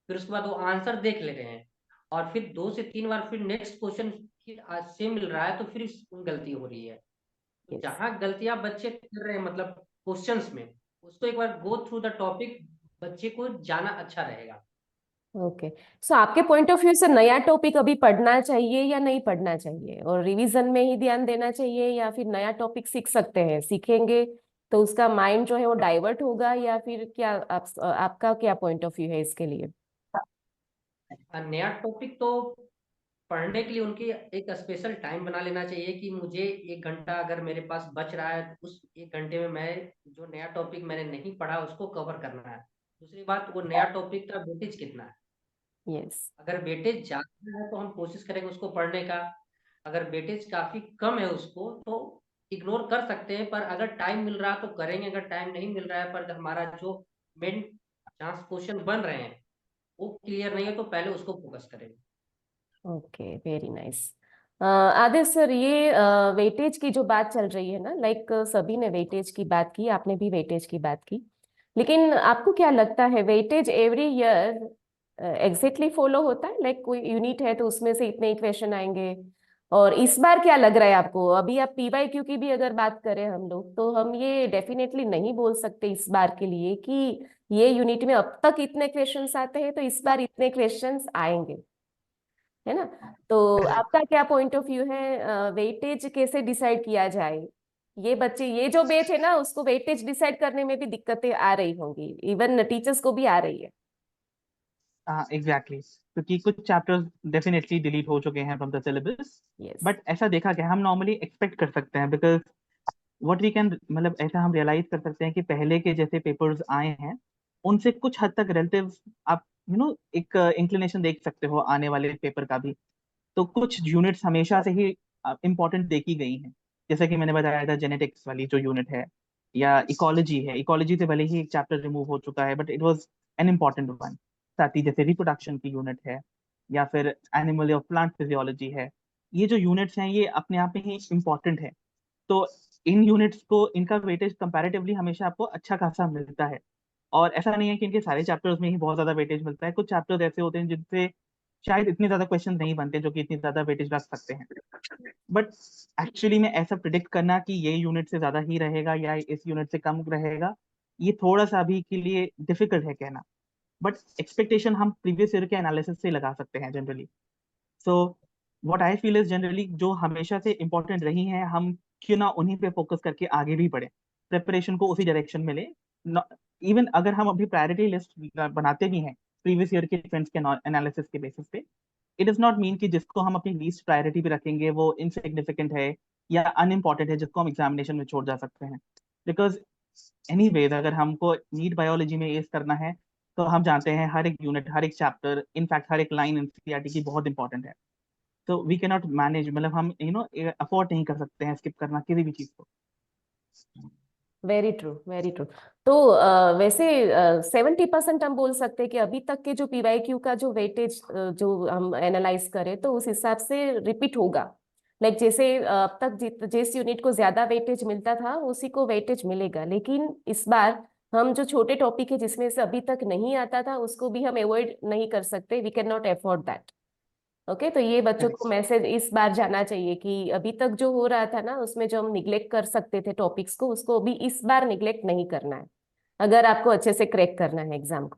फिर उसके बाद वो आंसर देख ले रहे हैं और फिर 2 से 3 बार फिर नेक्स्ट क्वेश्चन सेम मिल रहा है तो फिर गलती हो रही है। तो यस, जहां गलतियां बच्चे कर रहे हैं मतलब क्वेश्चंस में, उसको एक बार गो थ्रू द टॉपिक बच्चे को जाना अच्छा रहेगा। ओके, सो आपके पॉइंट ऑफ व्यू से नया टॉपिक अभी पढ़ना चाहिए या नहीं पढ़ना चाहिए, और रिवीजन में ही ध्यान देना चाहिए, या फिर नया टॉपिक सीख सकते हैं, सीखेंगे तो उसका माइंड जो है वो डाइवर्ट होगा, या फिर क्या आपका क्या पॉइंट ऑफ व्यू है इसके लिए? नया टॉपिक तो पढ़ने के लिए उनकी एक स्पेशल टाइम बना लेना चाहिए कि मुझे 1 घंटा अगर मेरे पास बच रहा है, उस 1 घंटे में मैं जो नया टॉपिक मैंने नहीं पढ़ा उसको कवर करना है। दूसरी बात, वो नया टॉपिक का वेटेज कितना है। यस। अगर वेटेज ज्यादा है तो हम कोशिश करेंगे उसको पढ़ने का, अगर वेटेज काफी कम है उसको तो इग्नोर कर सकते हैं, पर अगर टाइम मिल रहा तो करेंगे, अगर टाइम नहीं मिल रहा है पर हमारा जो मेन चांस क्वेश्चन बन रहे हैं वो क्लियर नहीं है तो पहले उसको फोकस करेंगे। Okay, very nice. Aditya sir, ये वेटेज की जो बात चल रही है ना, लाइक सभी ने वेटेज की बात की, आपने भी वेटेज की बात की, लेकिन आपको क्या लगता है weightage every year exactly follow होता है? लाइक कोई यूनिट है तो उसमें से इतने इक्वेशन आएंगे, और इस बार क्या लग रहा है आपको? अभी आप पीवाईक्यू की भी अगर बात करें हम लोग, तो हम ये डेफिनेटली नहीं बोल सकते इस बार के लिए कि ये यूनिट में अब तक इतने क्वेश्चंस आते हैं तो इस बार इतने क्वेश्चंस आएंगे, है ना? तो आपका क्या पॉइंट ऑफ व्यू है, वेटेज कैसे डिसाइड किया जाए? ये बच्चे, ये जो बैच है ना, उसको वेटेज डिसाइड करने में भी दिक्कतें आ रही होंगी, इवन टीचर्स को भी आ रही है। एग्जैक्टली, क्योंकि कुछ चैप्टर्स डेफिनेटली डिलीट हो चुके हैं from the syllabus, yes. But ऐसा देखा गया, हम नॉर्मली एक्सपेक्ट कर सकते हैं, बिकॉज व्हाट वी कैन, मतलब ऐसा हम रियलाइज कर सकते हैं कि पहले के जैसे पेपर्स आए हैं उनसे कुछ हद तक रिलेटिव आप एक इंक्लिनेशन देख सकते हो आने वाले पेपर का भी। तो कुछ यूनिट्स हमेशा से ही इंपॉर्टेंट देखी गई हैं, जैसे कि मैंने बताया था जेनेटिक्स वाली जो यूनिट है, या इकोलॉजी है, इकोलॉजी से भले ही एक चैप्टर रिमूव हो चुका है but it was an important one. साथ ही जैसे रिप्रोडक्शन की यूनिट है, या फिर एनिमल या प्लांट फिजियोलॉजी है, ये जो यूनिट्स हैं ये अपने आप में ही इम्पॉर्टेंट है। तो इन यूनिट्स को, इनका वेटेज कंपैरेटिवली हमेशा आपको अच्छा खासा मिलता है। और ऐसा नहीं है कि इनके सारे चैप्टर्स में ही बहुत ज्यादा वेटेज मिलता है, कुछ चैप्टर्स ऐसे होते हैं जिनसे शायद इतने ज्यादा क्वेश्चन नहीं बनते जो कि इतनी ज्यादा वेटेज रख सकते हैं। बट एक्चुअली में ऐसा प्रिडिक्ट करना कि ये यूनिट से ज्यादा ही रहेगा या इस यूनिट से कम रहेगा, ये थोड़ा सा अभी के लिए डिफिकल्ट है कहना। बट एक्सपेक्टेशन हम प्रीवियस ईयर के एनालिसिस से लगा सकते हैं generally. So what I feel is generally जो हमेशा से इंपॉर्टेंट रही हैं, हम क्यों ना उन्हीं पे फोकस करके आगे भी बढ़े, प्रिपरेशन को उसी डायरेक्शन में ले। इवन अगर हम अभी प्रायोरिटी लिस्ट बनाते भी हैं प्रीवियस ईयर के ट्रेंड्स के एनालिसिस के बेसिस पे, इट इज नॉट मीन कि जिसको हम अपनी लीस्ट प्रायोरिटी पे रखेंगे वो इनसिग्निफिकेंट है या अनइम्पॉर्टेंट है जिसको हम एग्जामिनेशन में छोड़ जा सकते हैं। बिकॉज एनीवेज अगर हमको नीट बायोलॉजी में एस करना है तो हम जानते हैं हर एक यूनिट, हर एक चैप्टर, इनफैक्ट हर एक लाइन एनसीईआरटी की बहुत इंपॉर्टेंट है। तो वी कैन नॉट मैनेज, मतलब हम अफोर्ड नहीं कर सकते हैं स्किप करना किसी भी चीज को। Very true, very true. तो वैसे 70% हम बोल सकते हैं कि अभी तक के जो पीवाईक्यू का जो वेटेज जो हम एनालाइज करें तो उस हिसाब से रिपीट होगा। लाइक जैसे अब तक जिस यूनिट को ज्यादा वेटेज मिलता था उसी को वेटेज मिलेगा, लेकिन इस बार हम जो छोटे टॉपिक है जिसमें से अभी तक नहीं आता था उसको भी हम अवॉइड नहीं कर सकते, we can not afford that. Okay, तो ये बच्चों को मैसेज इस बार जाना चाहिए कि अभी तक जो हो रहा था ना उसमें जो हम निग्लेक्ट कर सकते थे टॉपिक्स को, उसको अभी इस बार निग्लेक्ट नहीं करना है अगर आपको अच्छे से क्रैक करना है एग्जाम को।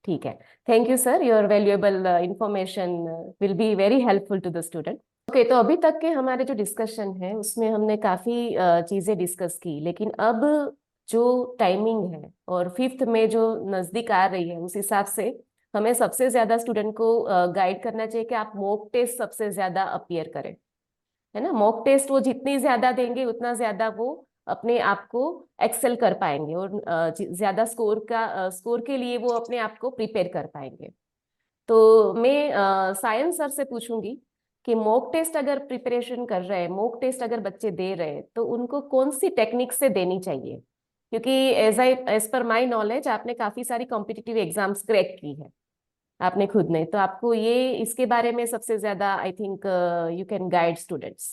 ठीक है, thank you sir, your valuable information will be very helpful to the student. Okay, तो अभी तक के हमारे जो डिस्कशन है उसमें हमने काफी चीजें डिस्कस की, लेकिन अब जो टाइमिंग है और 5th में जो नजदीक आ रही है उस हिसाब से हमें सबसे ज्यादा स्टूडेंट को गाइड करना चाहिए कि आप मॉक टेस्ट सबसे ज्यादा अपीयर करें, है ना? मॉक टेस्ट वो जितनी ज्यादा देंगे उतना ज्यादा वो अपने आप को एक्सेल कर पाएंगे, और ज्यादा स्कोर के लिए वो अपने आप को प्रिपेयर कर पाएंगे। तो मैं सायंस सर से पूछूंगी कि मॉक टेस्ट अगर प्रिपरेशन कर रहे हैं, मॉक टेस्ट अगर बच्चे दे रहे हैं तो उनको कौन सी टेक्निक से देनी चाहिए? क्योंकि एज पर माई नॉलेज आपने काफी सारी कॉम्पिटिटिव एग्जाम्स क्रैक की है आपने खुद ने, तो आपको ये इसके बारे में सबसे ज्यादा I think you can guide students.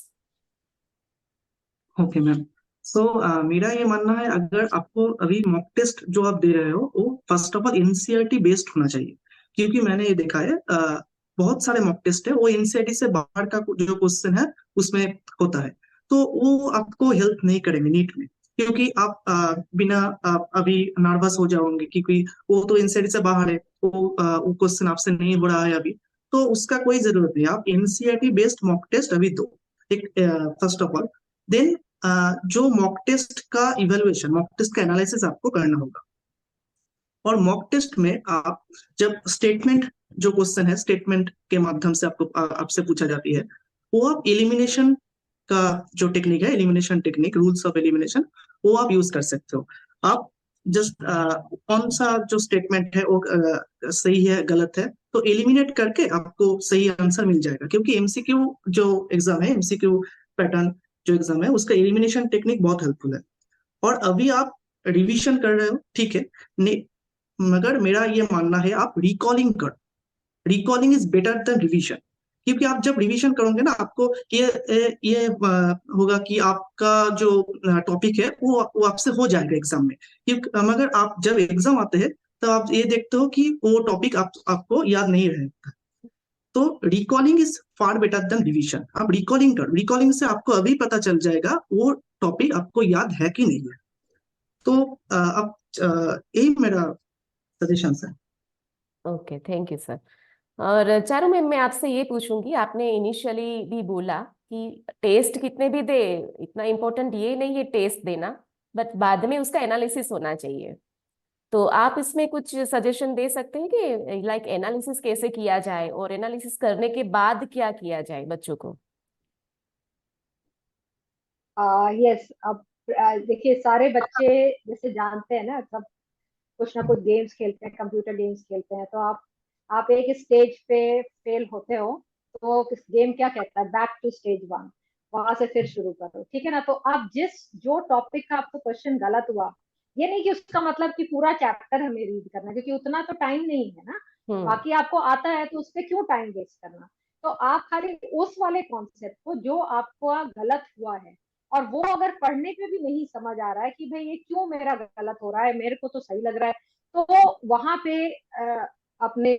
Okay ma'am. So मेरा ये मानना है, अगर आपको अभी मॉक टेस्ट जो आप दे रहे हो वो first of all NCERT based होना चाहिए, क्योंकि मैंने ये देखा है बहुत सारे मॉक टेस्ट है वो एनसीईआरटी से बाहर का जो क्वेश्चन है उसमें होता है, तो वो आपको हेल्प नहीं करेंगे नीट में। क्योंकि आप बिना अभी नर्वस हो जाओगे, क्योंकि वो तो एनसीईआरटी से बाहर है, वो क्वेश्चन आपसे नहीं हो रहा है अभी, तो उसका कोई जरूरत नहीं। आप एनसीईआरटी बेस्ड मॉक टेस्ट अभी दो, एक फर्स्ट ऑफ ऑल। देन जो मॉक टेस्ट का इवेल्युएशन, मॉक टेस्ट का एनालिसिस आपको करना होगा। और मॉक टेस्ट में आप जब स्टेटमेंट, जो क्वेश्चन है स्टेटमेंट के माध्यम से आपको आपसे पूछा जाती है, वो आप एलिमिनेशन का जो टेक्निक है, elimination technique, rules of elimination, वो आप यूज कर सकते हो। आप जस्ट कौन सा जो स्टेटमेंट है वो सही है गलत है, तो एलिमिनेट करके आपको सही आंसर मिल जाएगा। क्योंकि एमसीक्यू जो एग्जाम है, एमसीक्यू पैटर्न जो एग्जाम है, उसका एलिमिनेशन टेक्निक बहुत हेल्पफुल है। और अभी आप रिवीजन कर रहे हो, ठीक है, मगर मेरा ये मानना है आप रिकॉलिंग कर, recalling is better than revision. क्योंकि आप जब रिवीजन करोगे ना, आपको ये होगा कि आपका जो टॉपिक है वो आपसे हो जाएगा एग्जाम में। क्योंकि मगर आप जब एग्जाम आते हैं तो आप ये देखते हो कि वो टॉपिक आपको याद नहीं रहेगा। तो recalling is far better than revision. आप रिकॉलिंग करो, रिकॉलिंग से आपको अभी पता चल जाएगा वो टॉपिक आपको याद है कि नहीं है। तो अब यही मेरा सजेशन है। Okay, thank you sir. और चारू मैम, मैं आपसे ये पूछूंगी, आपने इनिशियली भी बोला कि टेस्ट कितने भी दे, इतना इम्पोर्टेंट ये नहीं है टेस्ट देना, बट बाद में उसका एनालिसिस होना चाहिए। तो आप इसमें कुछ सजेशन दे सकते हैं कि लाइक एनालिसिस कैसे किया जाए और एनालिसिस करने के बाद क्या किया जाए बच्चों को? यस, अब देखिए, सारे बच्चे जैसे जानते हैं ना, सब कुछ ना कुछ गेम्स खेलते हैं, कंप्यूटर गेम्स खेलते हैं। तो आप एक स्टेज पे फेल होते हो, तो गेम क्या कहता है, बैक टू स्टेज वन, वहां से फिर शुरू करो, ठीक है ना। तो आप जो टॉपिक का आपको क्वेश्चन गलत हुआ, ये नहीं कि उसका मतलब कि पूरा चैप्टर हमें रीड करना है, क्योंकि उतना तो टाइम नहीं है ना। हम्म। बाकी आपको आता है तो उस पर क्यों टाइम वेस्ट करना। तो आप खाली उस वाले कॉन्सेप्ट को जो आपको गलत हुआ है, और वो अगर पढ़ने पे भी नहीं समझ आ रहा है कि भाई ये क्यों मेरा गलत हो रहा है, मेरे को तो सही लग रहा है, तो वहां पे अपने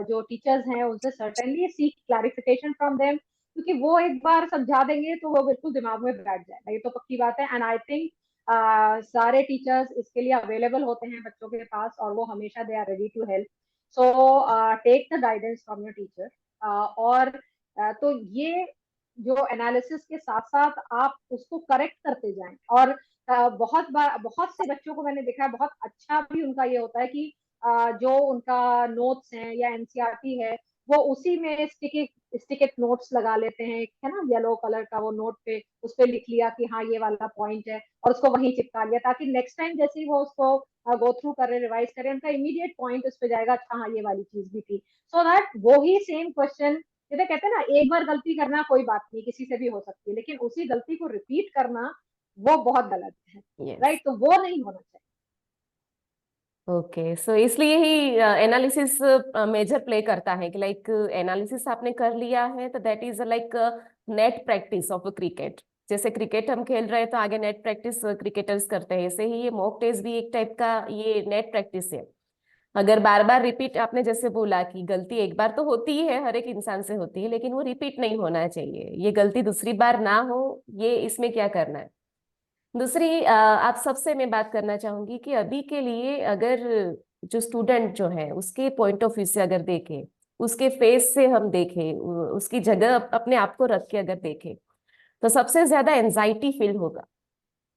जो टीचर्स हैं उनसे certainly seek clarification from them, क्योंकि वो एक बार समझा देंगे तो वो बिल्कुल दिमाग में बैठ जाएगा, ये तो पक्की बात है। एंड आई थिंक सारे टीचर्स इसके लिए अवेलेबल होते हैं बच्चों के पास, और वो हमेशा they are ready to help. So take the guidance from your teacher. और तो ये जो एनालिसिस के साथ साथ आप उसको करेक्ट करते जाएं। और बहुत बार बहुत से बच्चों को मैंने देखा है, बहुत अच्छा भी उनका ये होता है कि जो उनका नोट्स हैं या एनसीईआरटी है, वो उसी में स्टिकेट नोट्स लगा लेते हैं, है ना, येलो कलर का वो नोट पे उस पे लिख लिया कि हाँ ये वाला पॉइंट है, और उसको वहीं चिपका लिया, ताकि नेक्स्ट टाइम जैसे ही वो उसको गो थ्रू करे, रिवाइज करे, उनका इमीडिएट पॉइंट उस पे जाएगा, अच्छा हाँ ये वाली चीज भी थी। सो दैट वो ही सेम क्वेश्चन, जैसे कहते हैं ना, एक बार गलती करना कोई बात नहीं, किसी से भी हो सकती है, लेकिन उसी गलती को रिपीट करना वो बहुत गलत है। यस। राइट, तो वो नहीं होना चाहिए। ओके, सो इसलिए ही एनालिसिस मेजर प्ले करता है कि लाइक एनालिसिस आपने कर लिया है तो that is like net practice of cricket. जैसे क्रिकेट हम खेल रहे हैं तो आगे नेट प्रैक्टिस क्रिकेटर्स करते हैं, ऐसे ही ये मॉक टेस्ट भी एक टाइप का ये नेट प्रैक्टिस है। अगर बार बार रिपीट, आपने जैसे बोला कि गलती एक बार तो होती ही है, हर एक इंसान से होती है, लेकिन वो रिपीट नहीं होना चाहिए, ये गलती दूसरी बार ना हो, ये इसमें क्या करना है। दूसरी आप सबसे मैं बात करना चाहूंगी कि अभी के लिए अगर जो स्टूडेंट जो है उसके पॉइंट ऑफ व्यू से अगर देखें, उसके फेस से हम देखें, उसकी जगह अपने आप को रख के अगर देखें, तो सबसे ज्यादा एंजाइटी फील होगा,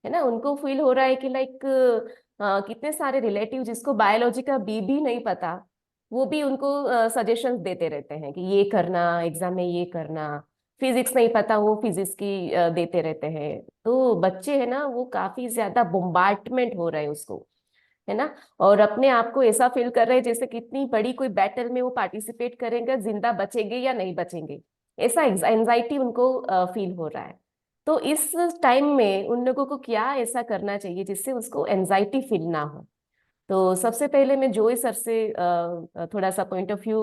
है ना। उनको फील हो रहा है कि लाइक कितने सारे रिलेटिव जिसको बायोलॉजी का बी भी नहीं पता, वो भी उनको सजेशंस देते रहते हैं कि ये करना, एग्जाम में ये करना। फिजिक्स नहीं पता, वो फिजिक्स की देते रहते हैं। तो बच्चे है ना, वो काफी ज्यादा बोम्बार्टमेंट हो रहे हैं उसको, है ना। और अपने आप को ऐसा फील कर रहे हैं जैसे कितनी बड़ी कोई बैटल में वो पार्टिसिपेट करेंगे, जिंदा बचेंगे या नहीं बचेंगे, ऐसा एंजाइटी उनको फील हो रहा है। तो इस टाइम में उन लोगों को क्या ऐसा करना चाहिए जिससे उसको एंजाइटी फील ना हो? तो सबसे पहले मैं जोई सर से थोड़ा सा पॉइंट ऑफ व्यू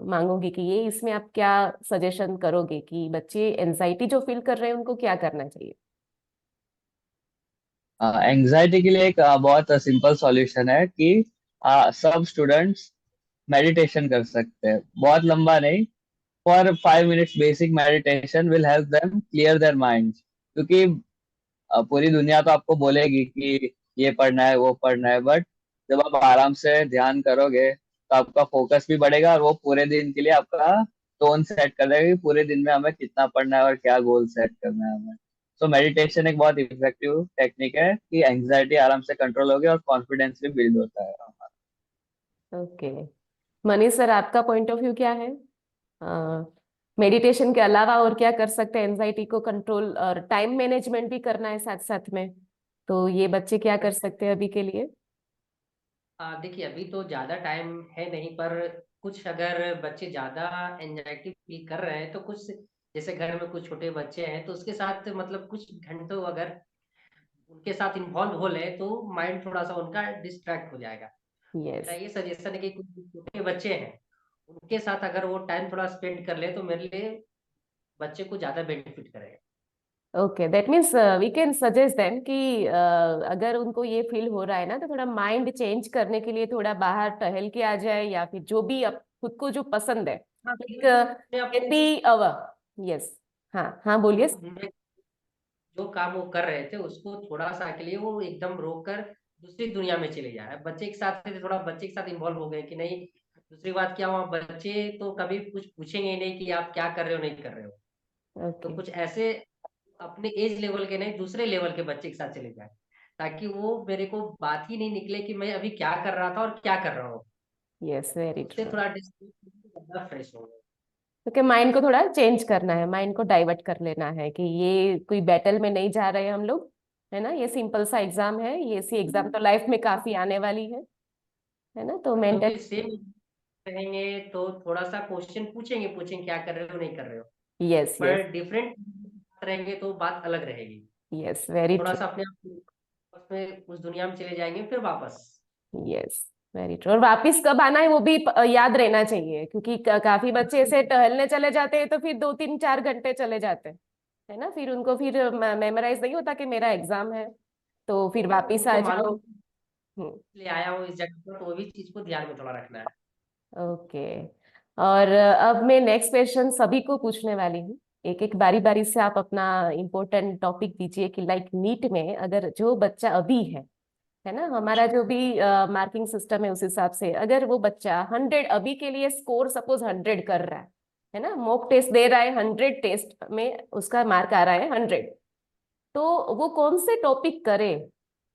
मांगूंगी कि ये इसमें आप क्या सजेशन करोगे कि बच्चे एंजाइटी जो फील कर रहे हैं उनको क्या करना चाहिए? एंजाइटी के लिए एक बहुत सिंपल सॉल्यूशन है कि सब स्टूडेंट्स मेडिटेशन कर सकते हैं, बहुत लंबा नहीं। For 5 minutes basic meditation will help them clear their mind. क्योंकि पूरी दुनिया तो आपको बोलेगी कि ये पढ़ना है वो पढ़ना है, बट जब आप आराम से ध्यान करोगे तो आपका फोकस भी बढ़ेगा और वो पूरे दिन के लिए आपका टोन सेट कर देगा कि पूरे दिन में हमें कितना पढ़ना है और क्या गोल सेट करना है हमें। सो मेडिटेशन एक बहुत इफेक्टिव टेक्निक है कि एंग्जाइटी आराम से कंट्रोल होगी और कॉन्फिडेंस भी बिल्ड होता है हमारा। ओके, मनीष सर, आपका पॉइंट ऑफ व्यू क्या है? मेडिटेशन के अलावा और क्या कर सकते हैं एंजाइटी को कंट्रोल, और टाइम मैनेजमेंट भी करना है साथ साथ में, तो ये बच्चे क्या कर सकते हैं अभी के लिए? देखिए अभी तो ज़्यादा टाइम है नहीं, पर कुछ अगर बच्चे ज़्यादा एंजाइटी फील कर रहे हैं तो कुछ, जैसे घर में कुछ छोटे बच्चे हैं तो उसके साथ मतलब कुछ घंटों अगर उनके साथ इन्वॉल्व हो ले तो माइंड थोड़ा सा उनका डिस्ट्रैक्ट हो जाएगा। मेरा यस। ये सजेशन है कि कुछ छोटे बच्चे हैं उनके साथ अगर वो टाइम थोड़ा स्पेंड कर ले तो मेरे लिए बच्चे को ज़्यादा बेनिफिट करेगा। Okay, that means we can suggest them कि अगर उनको ये फील हो रहा है ना, तो थोड़ा माइंड चेंज करने के लिए थोड़ा बाहर टहल के आ जाए, या फिर जो भी खुद को जो पसंद है, हाँ, एक अपने अपने हैप्पी आवर। यस। हाँ हाँ, बोलिए। उनमें जो काम वो कर रहे थे उसको थोड़ा सा के लिए वो एकदम रोक कर दूसरी दुनिया में चले जाए। बच्चे के साथ थे, थोड़ा बच्चे के साथ इन्वॉल्व हो गए कि नहीं। दूसरी बात क्या हुआ, बच्चे तो कभी कुछ पूछेंगे ही नहीं कि आप क्या कर रहे हो नहीं कर रहे हो। तो ओके। कुछ ऐसे अपने एज लेवल के नहीं, दूसरे लेवल के बच्चे के साथ चले जाए, ताकि वो मेरे को बात ही नहीं निकले कि मैं अभी क्या कर रहा था और क्या कर रहा हूँ। यस, वेरी उससे ट्रू। थोड़ा ज्यादा फ्रेश हो गए। क्योंकि माइंड को थोड़ा चेंज करना है, माइंड को डाइवर्ट कर लेना है कि ये कोई बैटल में नहीं जा रहे हैं हम लोग, है ना, ये सिंपल सा एग्जाम है, ये सी एग्जाम तो लाइफ में काफी आने वाली है ना, तो क्योंकि मेंटल। सेम रहेंगे तो थोड़ा सा क्वेश्चन पूछेंगे पूछेंगे क्या कर रहे हो नहीं कर रहे हो, यस यस। पर डिफरेंट रहेंगे तो बात अलग रहेगी। यस, वेरी थोड़ा ट्रू। सा अपने आप को उसमें उस दुनिया में चले जाएंगे फिर वापस। Yes, very true. और वापिस कब आना है वो भी याद रहना चाहिए, क्योंकि काफी बच्चे ऐसे टहलने चले जाते हैं तो फिर 2 3 4 घंटे चले जाते हैं, है ना, फिर उनको फिर मेमोराइज नहीं होता कि मेरा एग्जाम है, तो फिर वापिस आ उनको जाओ। मालूम हम्म। ले आया हूँ इस जगह पर, तो वो भी चीज को ध्यान में थोड़ा रखना है। ओके। और अब मैं नेक्स्ट क्वेश्चन सभी को पूछने वाली हूँ, एक एक बारी बारी से आप अपना इम्पोर्टेंट टॉपिक दीजिए कि लाइक नीट में अगर जो बच्चा अभी है ना, हमारा जो भी मार्किंग सिस्टम है उस हिसाब से अगर वो बच्चा 100 अभी के लिए स्कोर सपोज 100 कर रहा है ना, मॉक टेस्ट दे रहा है, 100 टेस्ट में उसका मार्क आ रहा है 100, तो वो कौन से टॉपिक करे,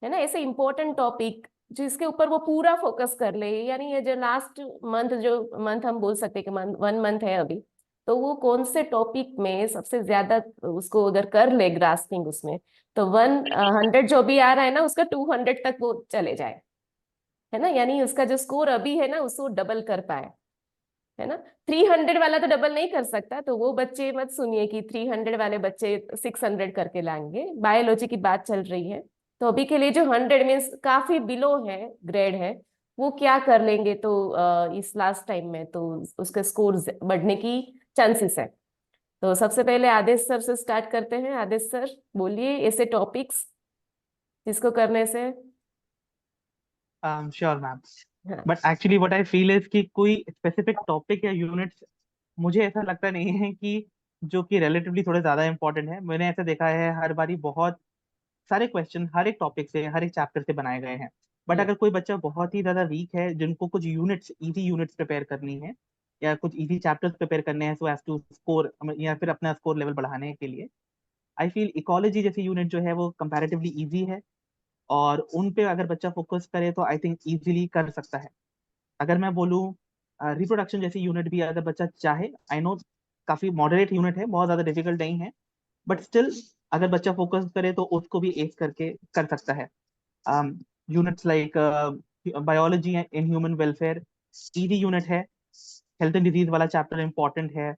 है ना, ऐसे इंपॉर्टेंट टॉपिक जिसके ऊपर वो पूरा फोकस कर ले, यानी ये जो लास्ट मंथ, जो मंथ हम बोल सकते हैं कि 1 मंथ है अभी, तो वो कौन से टॉपिक में सबसे ज्यादा उसको अगर कर ले ग्रास्पिंग उसमें, तो 100 जो भी आ रहा है ना उसका 200 तक वो चले जाए, है ना, यानी उसका जो स्कोर अभी है ना उसको डबल कर पाए, है ना। 300 वाला तो डबल नहीं कर सकता, तो वो बच्चे मत सुनिए कि 300 वाले बच्चे 600 करके लाएंगे, बायोलॉजी की बात चल रही है। तो अभी के लिए जो 100 मीन्स काफी बिलो है, ग्रेड है, वो क्या कर लेंगे, तो इस लास्ट टाइम में तो उसके स्कोर बढ़ने की चांसेस है। तो सबसे पहले आदेश सर से स्टार्ट करते हैं। आदेश सर, बोलिए ऐसे टॉपिक्स जिसको करने से। Sure ma'am. हाँ। But actually what I feel is कि कोई स्पेसिफिक टॉपिक या यूनिट्स मुझे ऐसा लगता नहीं है कि जो कि रिलेटिवली थोड़े ज्यादा इंपॉर्टेंट है। मैंने ऐसा देखा है हर बारी बहुत सारे क्वेश्चन हर एक टॉपिक से हर एक चैप्टर से बनाए गए हैं। बट ये। अगर कोई बच्चा बहुत ही ज्यादा वीक है जिनको कुछ यूनिट्स इजी यूनिट्स प्रिपेयर करनी है या कुछ इजी चैप्टर्स प्रिपेयर करने हैं सो एज टू स्कोर या फिर अपना स्कोर लेवल बढ़ाने के लिए, आई फील इकोलॉजी जैसी यूनिट जो है वो कंपैरेटिवली इजी है और उन पे अगर बच्चा फोकस करे तो आई थिंक इजीली कर सकता है। अगर मैं बोलूँ रिप्रोडक्शन जैसी यूनिट भी अगर बच्चा चाहे, आई नो काफी मॉडरेट यूनिट है, बहुत ज्यादा डिफिकल्ट नहीं है, बट स्टिल अगर बच्चा फोकस करे तो उसको भी एज करके कर सकता है। Units like biology in human welfare easy unit है। हेल्थ एंड डिजीज वाला चैप्टर इंपॉर्टेंट है।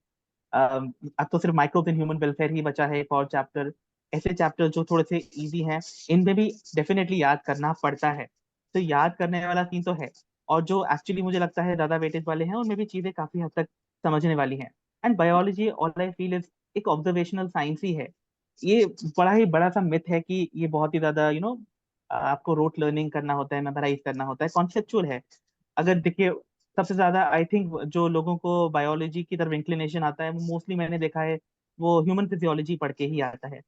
अब तो सिर्फ माइक्रोब्स इन ह्यूमन वेलफेयर ही बचा है एक और चैप्टर। ऐसे चैप्टर जो थोड़े से इजी हैं इनमें भी डेफिनेटली याद करना पड़ता है। तो याद करने वाला सीन तो है, और जो एक्चुअली मुझे लगता है ज्यादा वेटेज वाले हैं उनमें भी चीजें काफी हद तक समझने वाली हैं। And biology all I feel is एक ऑब्जर्वेशनल साइंस ही है। ये बड़ा ही बड़ा सा मिथ है कि ये बहुत ही ज्यादा आपको रोट लर्निंग करना होता है, मेमोराइज करना होता है, कॉन्सेप्चुअल है। अगर देखिए सबसे ज्यादा आई थिंक जो लोगों को बायोलॉजी की तरफ इंक्लिनेशन आता है वो मोस्टली मैंने देखा है वो ह्यूमन फिजियोलॉजी पढ़ के ही आता है।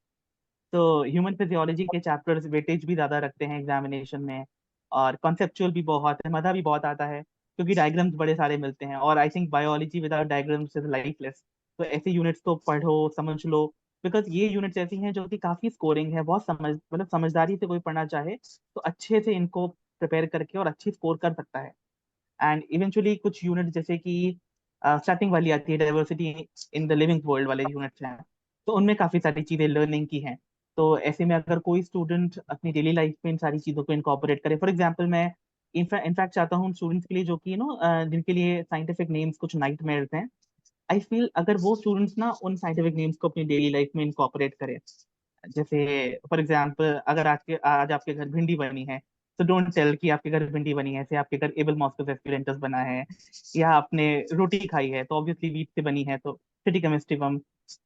तो ह्यूमन फिजियोलॉजी के चैप्टर्स वेटेज भी ज्यादा रखते हैं एग्जामिनेशन में, और कॉन्सेप्चुअल भी बहुत है, मजा भी बहुत आता है क्योंकि डायग्राम्स बड़े सारे मिलते हैं। और I think biology without diagrams is lifeless. तो ऐसे यूनिट्स को पढ़ो, समझ लो, बिकॉज ये यूनिट्स ऐसी हैं जो कि काफी स्कोरिंग है, बहुत मतलब समझदारी से कोई पढ़ना चाहे तो अच्छे से इनको प्रिपेयर करके और अच्छी स्कोर कर सकता है। एंड इवेंचुअली कुछ यूनिट जैसे कि स्टार्टिंग वाली आती है diversity in the living world वाले यूनिट्स हैं, तो उनमें काफी सारी चीजें लर्निंग की हैं। तो ऐसे में अगर कोई स्टूडेंट अपनी डेली लाइफ में इन सारी चीजों को इनकॉर्पोरेट करे, फॉर एग्जांपल मैं इनफैक्ट चाहता हूँ स्टूडेंट्स के लिए जो कि जिनके लिए साइंटिफिक नेम्स कुछ नाइटमेयर्स हैं, आई फील अगर वो स्टूडेंट्स ना उन साइंटिफिक नेम्स को अपनी डेली लाइफ में इनकॉर्पोरेट करें। जैसे फॉर एग्जांपल अगर आज आपके घर भिंडी बनी है, तो डोंट टेल कि आपके घर भिंडी बनी है, ऐसे आपके घर एबल मॉस्कोस एस्पिरेंटस बना है, या आपने रोटी खाई है तो ऑब्वियसली व्हीट से बनी है तो फिटिकम एस्टिवम,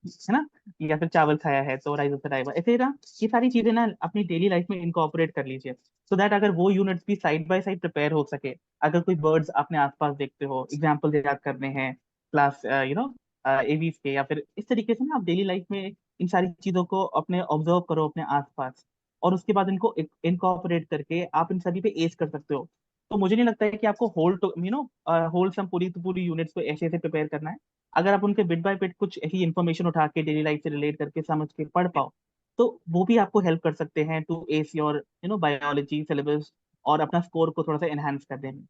है ना, या फिर चावल खाया है तो राइजोसराइवा। ऐसे ना ये सारी चीजें ना अपनी डेली लाइफ में इनकॉर्पोरेट कर लीजिए, सो दैट अगर वो यूनिट्स भी साइड बाय साइड प्रिपेयर हो सके। अगर कोई बर्ड्स अपने आसपास देखते हो, एग्जाम्पल याद करने हैं क्लास एवीज के, या फिर इस तरीके से ना आप डेली लाइफ में इन सारी चीजों को अपने ऑब्जर्व करो अपने आसपास, और उसके बाद इनको इनकॉर्पोरेट करके आप इन सभी पे एज कर सकते हो। तो मुझे नहीं लगता है कि आपको होल सम पूरी यूनिट्स को ऐसे ऐसे प्रिपेयर करना है। अगर आप उनके बिट बाय बिट कुछ ऐसी इन्फॉर्मेशन उठा के डेली लाइफ से रिलेट करके समझ के पढ़ पाओ, तो वो भी आपको हेल्प कर सकते हैं to ace your biology syllabus और अपना स्कोर को थोड़ा सा एनहांस कर देने।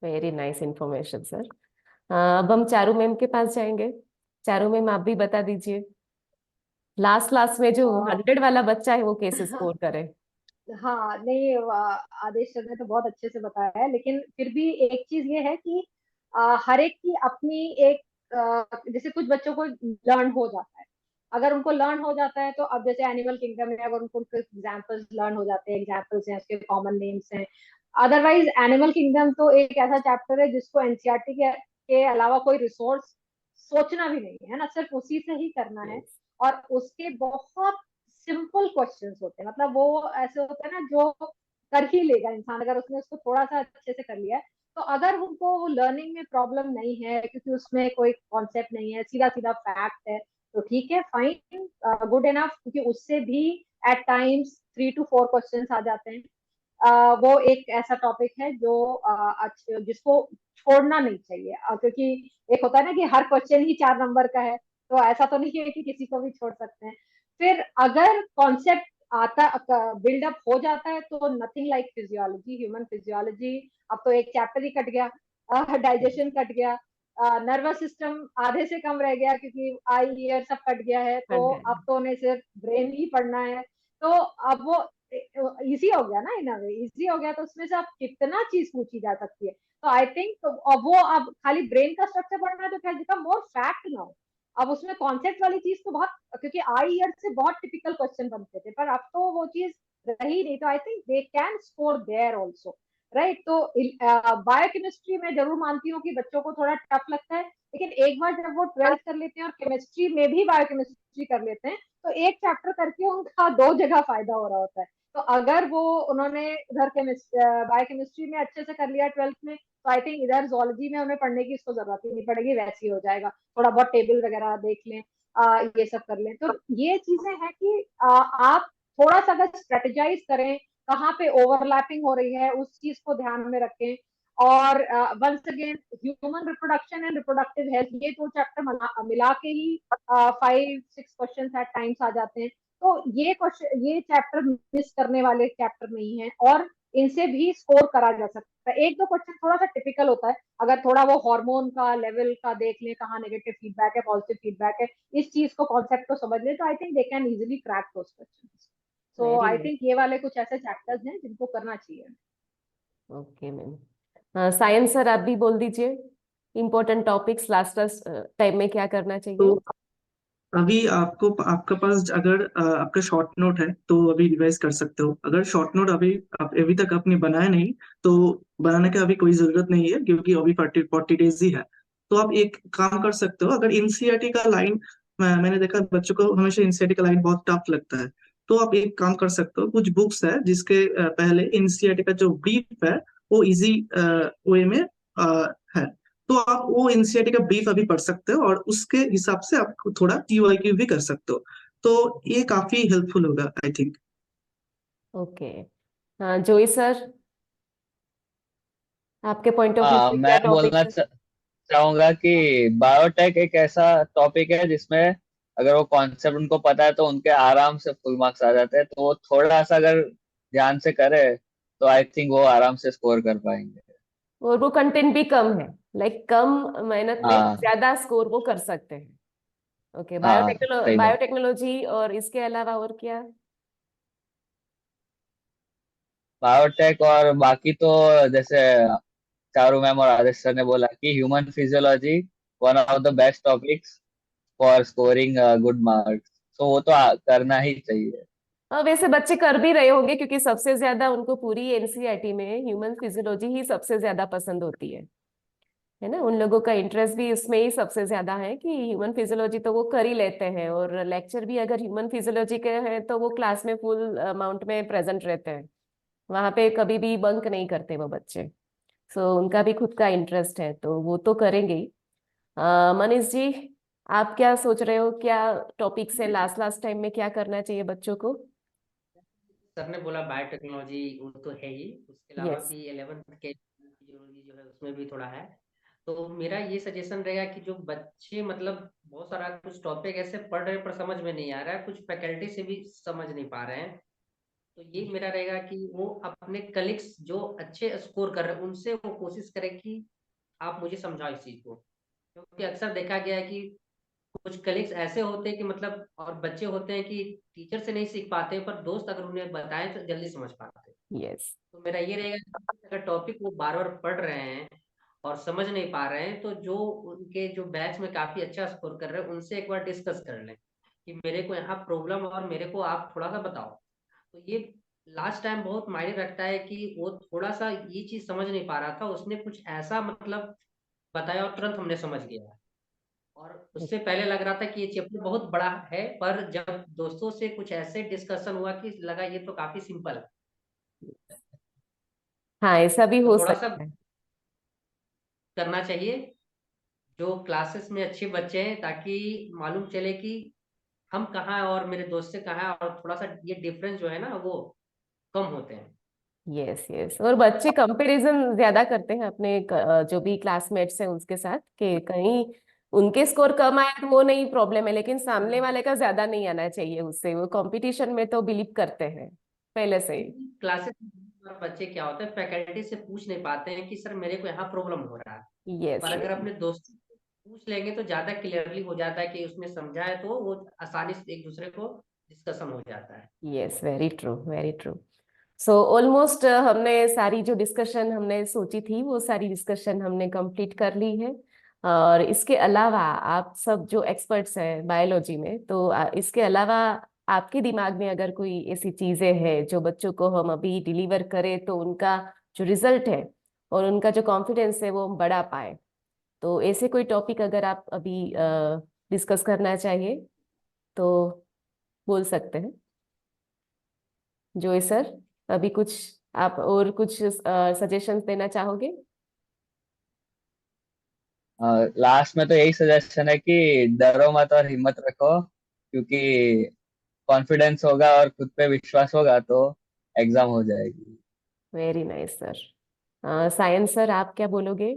Very nice information sir. अब हम चारू मैम के पास जाएंगे। चारू मैम, आप भी बता दीजिए लास्ट क्लास में जो 100 वाला बच्चा है वो कैसे स्कोर करे। हाँ नहीं, आदेश सर ने तो बहुत अच्छे से बताया है, लेकिन फिर भी एक चीज ये है कि हर एक की अपनी एक जैसे कुछ बच्चों को लर्न हो जाता है। अगर उनको लर्न हो जाता है तो अब जैसे एनिमल किंगडम में अगर उनको एग्जाम्पल्स लर्न हो जाते हैं, एग्जाम्पल्स हैं, उसके कॉमन नेम्स हैं। अदरवाइज एनिमल किंगडम तो एक ऐसा चैप्टर है जिसको एनसीईआरटी के अलावा कोई रिसोर्स सोचना भी नहीं है ना, सिर्फ उसी से ही करना है। और उसके बहुत सिंपल क्वेश्चंस होते हैं, मतलब वो ऐसे होते हैं ना जो कर ही लेगा इंसान अगर उसने उसको थोड़ा सा अच्छे से कर लिया है। तो अगर उनको लर्निंग में प्रॉब्लम नहीं है क्योंकि उसमें कोई कॉन्सेप्ट नहीं है, सीधा सीधा फैक्ट है, तो ठीक है, फाइन, गुड इनफ, क्योंकि उससे भी एट टाइम्स 3 to 4 क्वेश्चंस आ जाते हैं। वो एक ऐसा टॉपिक है जो जिसको छोड़ना नहीं चाहिए, क्योंकि एक होता है ना कि हर क्वेश्चन ही 4 नंबर का है, तो ऐसा तो नहीं है कि किसी को भी छोड़ सकते हैं। फिर अगर कॉन्सेप्ट आता बिल्डअप हो जाता है तो nothing like physiology, human physiology. अब तो एक चैप्टर ही कट गया, डाइजेशन कट गया, नर्वस सिस्टम आधे से कम रह गया क्योंकि आई ईयर सब कट गया है, तो अब तो उन्हें सिर्फ ब्रेन ही पढ़ना है। तो अब वो इजी हो गया ना, इन अ वे इजी हो गया, तो उसमें से अब कितना चीज पूछी जा सकती है। तो आई थिंक वो अब खाली ब्रेन का स्ट्रक्चर पढ़ना है तो क्या बिकम मोर फैक्ट नाउ। अब उसमें कॉन्सेप्ट वाली चीज तो बहुत, क्योंकि आई ईयर से बहुत टिपिकल क्वेश्चन बनते थे, पर अब तो वो चीज रही नहीं, तो I think they can score there also, right. तो बायोकेमिस्ट्री में जरूर मानती हूँ कि बच्चों को थोड़ा टफ लगता है, लेकिन एक बार जब वो 12th कर लेते हैं और केमिस्ट्री में भी बायोकेमिस्ट्री कर लेते हैं, तो एक चैप्टर करके उनका 2 जगह फायदा हो रहा होता है। तो अगर वो उन्होंने उधर बायोकेमिस्ट्री में अच्छे से कर लिया 12th में, तो आई थिंक इधर जोलॉजी में उन्हें पढ़ने की इसको जरूरत ही नहीं पड़ेगी, वैसे ही हो जाएगा। थोड़ा बहुत टेबल वगैरह देख लें, ये सब कर लें। तो ये चीजें हैं कि आप थोड़ा सा अगर स्ट्रेटेजाइज करें कहाँ पे ओवरलैपिंग हो रही है उस चीज को ध्यान में रखें। और once again human reproduction and reproductive health, ये 2 चैप्टर मिला के ही 5-6 क्वेश्चन एट टाइम्स आ जाते हैं। तो ये चैप्टर मिस करने वाले चैप्टर नहीं है, और इनसे भी स्कोर करा जा सकता है। 1-2 क्वेश्चन थोड़ा सा टिपिकल होता है, अगर थोड़ा वो हार्मोन का लेवल का देख लें, कहाँ नेगेटिव फीडबैक है पॉजिटिव फीडबैक है, इस चीज को कॉन्सेप्ट को समझ लें, तो I think they can easily crack those questions. So I think ये वाले कुछ ऐसे चैप्टर्स हैं जिनको करना चाहिए। Okay ma'am. साइंस सर, आप भी बोल दीजिए इम्पोर्टेंट टॉपिक्स लास्ट टाइम में क्या करना चाहिए। तो अभी आपका पास अगर आपका शॉर्ट नोट है तो अभी रिवाइज कर सकते हो। अगर शॉर्ट नोट अभी तक आपने बनाया नहीं तो बनाने का अभी कोई जरूरत नहीं है, क्योंकि अभी 40 डेज ही है। तो आप एक काम कर सकते हो, अगर एनसीईआरटी का लाइन, मैंने देखा बच्चों को हमेशा एनसीईआरटी का लाइन बहुत टफ लगता है, तो आप एक काम कर सकते हो, कुछ बुक्स है जिसके पहले एनसीईआरटी का जो ब्रीफ है वो इजी वे में है, तो आप वो एनसीईआरटी का ब्रीफ अभी पढ़ सकते हो और उसके हिसाब से आप थोड़ा क्यूआईक्यू भी कर सकते हो। तो ये काफी हेल्पफुल होगा आई थिंक। ओके, हाँ जोई सर, आपके पॉइंट ऑफ व्यू हाँ, से मैं क्या टॉपिक बोलना है? चाहूंगा कि बायोटेक एक ऐसा टॉपिक है जिसमें अगर वो कॉन्सेप्ट उनको पता है तो उनके आराम से फुल मार्क्स आ जाते हैं। तो वो थोड़ा सा अगर ध्यान से करे तो आई थिंक वो आराम से स्कोर कर पाएंगे। और वो कंटेंट भी कम है, लाइक कम मेहनत में हाँ ज्यादा स्कोर वो कर सकते हैं। ओके, हाँ, सही बात। बायोटेक्नोलॉजी और इसके अलावा और क्या? बायोटेक और बाकी तो जैसे चारू मैम और आदेश सर ने बोला कि human physiology one of the best topics for scoring good marks. तो वो तो करना ही चाहिए। वैसे बच्चे कर भी रहे होंगे, क्योंकि सबसे ज्यादा उनको पूरी एनसीईआरटी में ह्यूमन फिजियोलॉजी ही सबसे ज्यादा पसंद होती है ना। उन लोगों का इंटरेस्ट भी उसमें ही सबसे ज्यादा है कि ह्यूमन फिजियोलॉजी तो वो कर ही लेते हैं, और लेक्चर भी अगर ह्यूमन फिजियोलॉजी के हैं तो वो क्लास में फुल अमाउंट में प्रेजेंट रहते हैं, वहां पे कभी भी बंक नहीं करते वो बच्चे। सो उनका भी खुद का इंटरेस्ट है तो वो तो करेंगे ही। मनीष जी, आप क्या सोच रहे हो, क्या टॉपिक से लास्ट लास्ट टाइम में क्या करना चाहिए बच्चों को? सर ने बोला बायोटेक्नोलॉजी वो तो है ही, उसके अलावा यस। भी 11th के फिजियोलॉजी जो है उसमें भी थोड़ा है। तो मेरा ये सजेशन रहेगा कि जो बच्चे मतलब बहुत सारा कुछ टॉपिक ऐसे पढ़ रहे हैं पर समझ में नहीं आ रहा है, कुछ फैकल्टी से भी समझ नहीं पा रहे हैं, तो ये मेरा रहेगा कि वो अपने कलीग्स जो अच्छे स्कोर कर रहे हैं उनसे वो कोशिश करें कि आप मुझे समझाओ इस चीज को। क्योंकि अक्सर देखा गया है कि कुछ कलीग्स ऐसे होते हैं कि मतलब और बच्चे होते हैं कि टीचर से नहीं सीख पाते पर दोस्त अगर उन्हें बताएं तो जल्दी समझ पाते हैं। यस। तो मेरा ये रहेगा कि अगर टॉपिक वो बार बार पढ़ रहे हैं और समझ नहीं पा रहे हैं तो जो उनके जो बैच में काफी अच्छा स्कोर कर रहे हैं उनसे एक बार डिस्कस कर लें कि मेरे को यहाँ प्रॉब्लम और मेरे को आप थोड़ा सा बताओ। तो ये लास्ट टाइम बहुत मायने रखता है कि वो थोड़ा सा ये चीज समझ नहीं पा रहा था, उसने कुछ ऐसा मतलब बताया और तुरंत हमने समझ गया। और उससे पहले लग रहा था कि ये चैप्टर बहुत बड़ा है, पर जब दोस्तों से कुछ ऐसे डिस्कशन हुआ कि लगा ये तो काफी सिंपल है। हाँ, ऐसा भी तो हो थोड़ा सा सकता है। करना चाहिए जो क्लासेस में अच्छे बच्चे हैं, ताकि मालूम चले कि हम कहाँ हैं और मेरे दोस्त से कहाँ है, और थोड़ा सा ये डिफरेंस जो है ना वो कम होते हैं। यस यस, और बच्चे कंपैरिजन ज्यादा करते हैं अपने जो भी क्लासमेट्स हैं उसके साथ, कि कहीं उनके स्कोर कम आए तो वो नहीं प्रॉब्लम है, लेकिन सामने वाले का ज्यादा नहीं आना चाहिए उससे। वो कंपटीशन में तो बिलीव करते हैं पहले से ही। क्लासेस में बच्चे क्या होते हैं फैकल्टी से पूछ नहीं पाते हैं कि सर मेरे को यहाँ प्रॉब्लम हो रहा है, यस पर अगर अपने दोस्त से पूछ लेंगे तो ज्यादा क्लियरली हो जाता है कि उसने समझा है, तो वो आसानी से एक दूसरे को डिस्कशन हो जाता है। Yes, very true very true. So almost हमने सारी जो डिस्कशन हमने सोची थी वो सारी डिस्कशन हमने कंप्लीट कर ली है। और इसके अलावा आप सब जो एक्सपर्ट्स हैं बायोलॉजी में, तो इसके अलावा आपके दिमाग में अगर कोई ऐसी चीजें हैं जो बच्चों को हम अभी डिलीवर करें तो उनका जो रिजल्ट है और उनका जो कॉन्फिडेंस है वो बढ़ा पाए, तो ऐसे कोई टॉपिक अगर आप अभी डिस्कस करना चाहिए तो बोल सकते हैं। जोई सर, अभी कुछ आप और कुछ सजेशंस देना चाहोगे? लास्ट में तो यही सजेशन है कि डरो मत और हिम्मत रखो, क्योंकि कॉन्फिडेंस होगा और खुद पे विश्वास होगा तो एग्जाम हो जाएगी। Very nice sir. Science sir, आप क्या बोलोगे?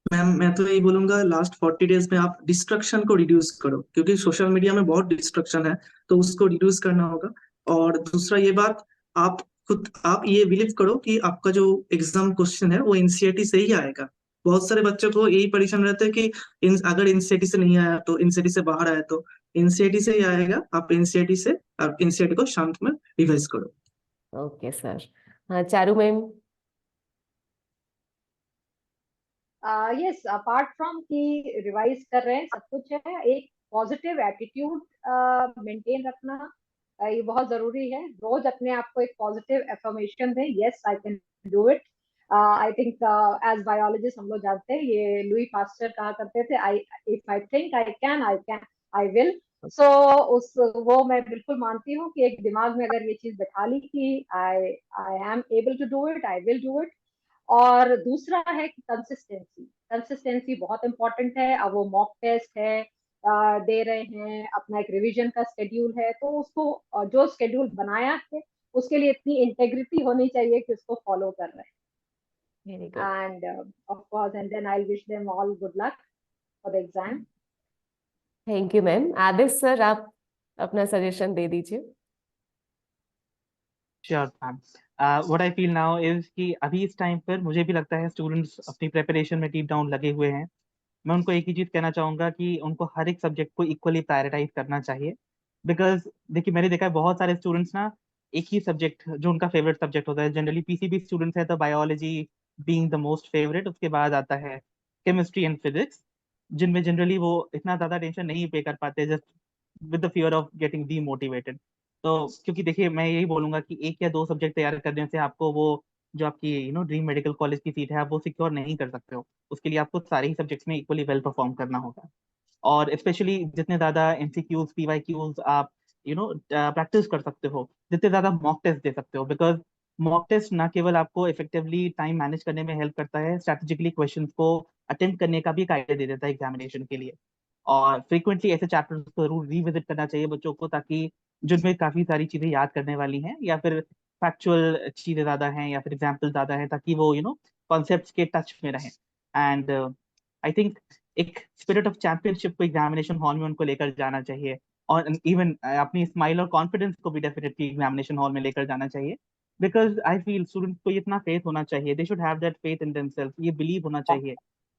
मैम मैं तो यही बोलूंगा, लास्ट 40 डेज में आप डिस्ट्रक्शन को रिड्यूस करो, क्योंकि सोशल मीडिया में बहुत डिस्ट्रक्शन है, तो उसको रिड्यूस करना होगा। और दूसरा ये बात, आप ये बिलीव करो कि आपका जो एग्जाम क्वेश्चन है वो एनसीईआरटी से ही आएगा। बहुत सारे बच्चों को यही परेशान रहता है कि अगर एनसीईआरटी से नहीं आया तो एनसीईआरटी से बाहर आया, तो एनसीईआरटी से ही आएगा। आप एनसीईआरटी को शांत में रिवाइज करो। Okay sir. हाँ Charu ma'am. Yes, apart from कि रिवाइज कर रहे हैं सब कुछ है, एक पॉजिटिव एटीट्यूड मेंटेन रखना ये बहुत जरूरी है। रोज अपने आप को एक पॉजिटिव एफर्मेशन दें, yes I can do it. I think as biologist हम लोग जानते हैं, ये लुई पास्चर कहा करते थे, I if I think I can I will. So उस वो मैं बिल्कुल मानती हूँ कि एक दिमाग में अगर ये चीज बैठा ली कि I I am able to do it, I will do it. और दूसरा है कि कंसिस्टेंसी, कंसिस्टेंसी बहुत इंपॉर्टेंट है। अब वो मॉक टेस्ट है, दे रहे हैं, अपना एक रिवीजन का स्केड्यूल है, तो उसको जो स्केड्यूल बनाया है उसके लिए इतनी इंटेग्रिटी होनी चाहिए कि उसको फॉलो कर रहे वेरी गुड। हैं। And of course and then I wish them all good luck for the exam. Thank you ma'am. Aadesh sir, आप अपना सजेशन दे दीजिए। Sure ma'am. What I feel now is कि अभी इस टाइम पर मुझे भी लगता है स्टूडेंट्स अपनी प्रिपरेशन में डीप डाउन लगे हुए हैं। मैं उनको एक ही चीज कहना चाहूंगा कि उनको हर एक सब्जेक्ट को इक्वली प्रायोरिटाइज करना चाहिए। बिकॉज देखिए, मैंने देखा है बहुत सारे स्टूडेंट्स ना एक ही सब्जेक्ट जो उनका फेवरेट सब्जेक्ट होता है, जनरली पीसीबी स्टूडेंट्स है तो biology being the most favourite, उसके बाद आता है केमिस्ट्री एंड फिजिक्स, जिनमें जनरली वो इतना ज्यादा टेंशन नहीं पे कर पाते, just with the fear of getting demotivated. तो क्योंकि देखिए, मैं यही बोलूंगा कि एक या दो सब्जेक्ट तैयार करने से आपको वो जो आपकी ड्रीम मेडिकल कॉलेज की सीट है आप वो सिक्योर नहीं कर सकते हो। उसके लिए आपको सारे ही सब्जेक्ट्स में इक्वली वेल परफॉर्म करना होगा। और स्पेशली जितने ज्यादा एमसीक्यूज पीवाईक्यूज आप प्रैक्टिस कर सकते हो, जितने ज्यादा मॉक टेस्ट दे सकते हो, बिकॉज मॉक टेस्ट ना केवल आपको इफेक्टिवली टाइम मैनेज करने में हेल्प करता है, स्ट्रेटेजिकली क्वेश्चंस को अटेम्प्ट करने का भी एक आइडिया दे देता है एग्जामिनेशन के लिए। और फ्रीक्वेंटली ऐसे चैप्टर्स को जरूर रिविजिट करना चाहिए बच्चों को, ताकि जिनमें काफी सारी चीजें याद करने वाली हैं या फिर फैक्चुअल चीजें ज्यादा हैं या फिर एग्जाम्पल ज्यादा हैं, ताकि वो कॉन्सेप्ट्स के टच में रहें। एंड आई थिंक एक स्पिरिट ऑफ चैंपियनशिप को एग्जामिनेशन हॉल में उनको लेकर जाना चाहिए। और इवन अपनी स्माइल और कॉन्फिडेंस को भी डेफिनेटली एग्जामिनेशन हॉल में लेकर जाना चाहिए। बिकॉज आई फील स्टूडेंट्स को इतना फेथ होना चाहिए, they should have that faith in themselves, ये बिलीव होना चाहिए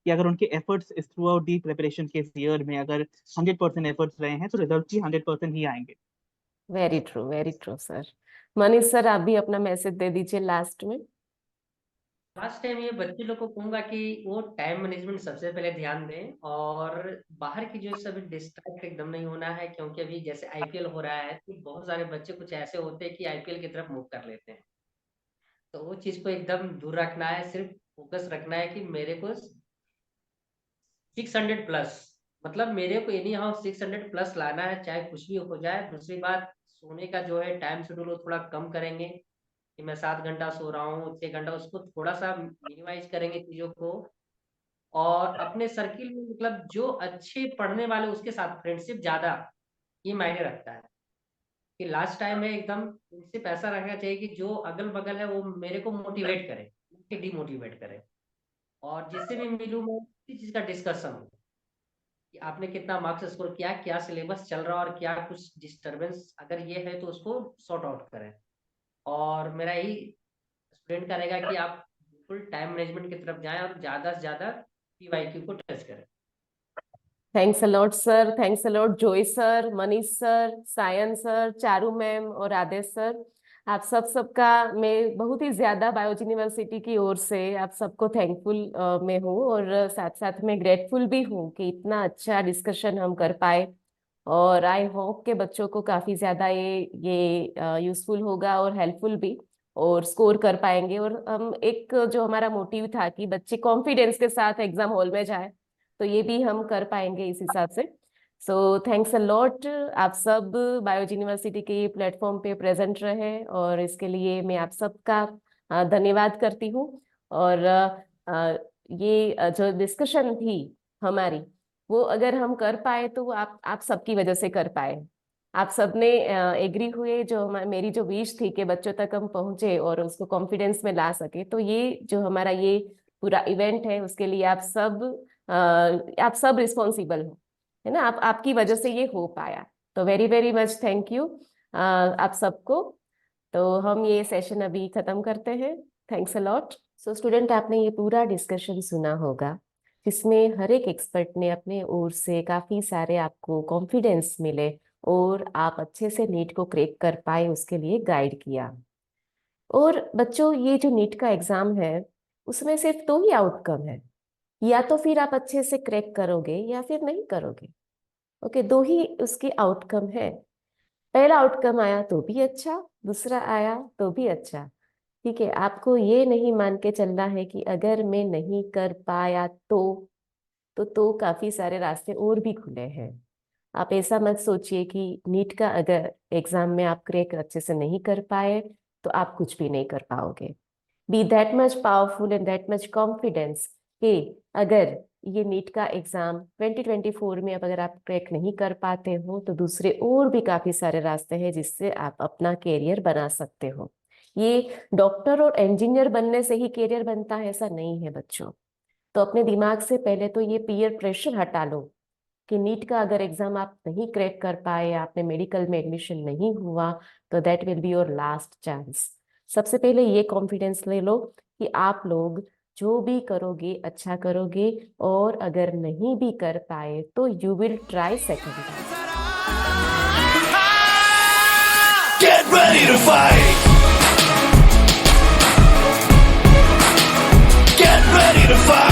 कि अगर उनके एफर्ट्स इस थ्रू आउट दी प्रिपरेशन के ईयर में अगर 100% एफर्ट्स रहे हैं तो रिजल्ट भी 100% ही आएंगे। Very true sir. Manish sir, आप भी अपना मैसेज दे दीजिए लास्ट में। लास्ट टाइम ये बच्चे लोग को कहूंगा कि वो टाइम मैनेजमेंट सबसे पहले ध्यान दें, और बाहर की जो सभी डिस्ट्रैक्ट एकदम नहीं होना है, क्योंकि अभी जैसे आईपीएल हो रहा है तो बहुत सारे बच्चे कुछ ऐसे होते हैं कि आईपीएल की तरफ मूव कर लेते हैं। तो वो चीज को एकदम दूर रखना है, सिर्फ फोकस रखना है कि मेरे को 600 प्लस, मतलब मेरे को एनी हाउ 600 प्लस लाना है, चाहे कुछ भी हो जाए। दूसरी बात, सोने का जो है टाइम शेड्यूल वो थोड़ा कम करेंगे कि मैं 7 घंटा सो रहा हूँ, 6 घंटा, उसको थोड़ा सा मिनिमाइज करेंगे चीजों को। और अपने सर्किल में मतलब जो अच्छे पढ़ने वाले उसके साथ फ्रेंडशिप ज्यादा ये मायने रखता है। कि लास्ट टाइम में एकदम फ्रेंडशिप ऐसा रखना चाहिए कि जो अगल बगल है वो मेरे को मोटिवेट करे, डिमोटिवेट करे। और जिससे भी मिलूँ मैं उसी चीज का डिस्कशन हो कि आपने कितना मार्क्स स्कोर किया, क्या सिलेबस चल रहा है, और क्या कुछ डिस्टरबेंस अगर ये है तो उसको सॉर्ट आउट करें। और मेरा यही स्टूडेंट का रहेगा कि आप बिल्कुल टाइम मैनेजमेंट की तरफ जाएं और ज्यादा से ज्यादा पीवाईक्यू को टच करें। Thanks a lot sir, thanks a lot Joy sir, Manish sir, Sayan sir, Charu ma'am और आदेश सर। आप सबका मैं बहुत ही ज्यादा बायोलॉजी यूनिवर्सिटी की ओर से आप सबको थैंकफुल मैं हूँ, और साथ साथ में ग्रेटफुल भी हूँ कि इतना अच्छा डिस्कशन हम कर पाए। और आई होप के बच्चों को काफी ज्यादा ये यूजफुल होगा और हेल्पफुल भी, और स्कोर कर पाएंगे। और हम एक जो हमारा मोटिव था कि बच्चे कॉन्फिडेंस के साथ एग्जाम हॉल में जाए, तो ये भी हम कर पाएंगे इस हिसाब से। So thanks a lot. आप सब बायोलॉजी यूनिवर्सिटी के प्लेटफॉर्म पे प्रेजेंट रहे, और इसके लिए मैं आप सबका धन्यवाद करती हूँ। और ये जो डिस्कशन थी हमारी, वो अगर हम कर पाए तो वो आप सबकी वजह से कर पाए। आप सबने एग्री हुए, जो मेरी जो विश थी कि बच्चों तक हम पहुंचे और उसको कॉन्फिडेंस में ला सके, तो ये जो हमारा ये पूरा इवेंट है उसके लिए आप सब रिस्पॉन्सिबल हो, है ना। आपकी वजह से ये हो पाया, तो very very much thank you आप सबको। तो हम ये सेशन अभी खत्म करते हैं। Thanks a lot. So student, आपने ये पूरा डिस्कशन सुना होगा, जिसमें हर एक एक्सपर्ट ने अपने ओर से काफी सारे आपको कॉन्फिडेंस मिले, और आप अच्छे से नीट को क्रैक कर पाए उसके लिए गाइड किया। और बच्चों, ये जो नीट का एग्जाम है उसमें सिर्फ दो ही आउटकम है, या तो फिर आप अच्छे से क्रैक करोगे या फिर नहीं करोगे। ओके, दो ही उसकी आउटकम है। पहला आउटकम आया तो भी अच्छा, दूसरा आया तो भी अच्छा। ठीक है, आपको ये नहीं मान के चलना है कि अगर मैं नहीं कर पाया तो काफी सारे रास्ते और भी खुले हैं। आप ऐसा मत सोचिए कि नीट का अगर एग्जाम में आप क्रैक अच्छे से नहीं कर पाए तो आप कुछ भी नहीं कर पाओगे। Be that much powerful and that much confidence कि अगर ये नीट का एग्जाम 2024 में अब अगर आप क्रैक नहीं कर पाते हो तो दूसरे और भी काफी सारे रास्ते हैं जिससे आप अपना कैरियर बना सकते हो। ये डॉक्टर और इंजीनियर बनने से ही कैरियर बनता है ऐसा नहीं है बच्चों। तो अपने दिमाग से पहले तो ये पीयर प्रेशर हटा लो कि नीट का अगर एग्जाम आप नहीं क्रैक कर पाए, आपने मेडिकल में एडमिशन नहीं हुआ, तो that will be your last chance. सबसे पहले ये कॉन्फिडेंस ले लो कि आप लोग जो भी करोगे अच्छा करोगे, और अगर नहीं भी कर पाए तो you will try second time. Get ready to fight! Get ready to fight!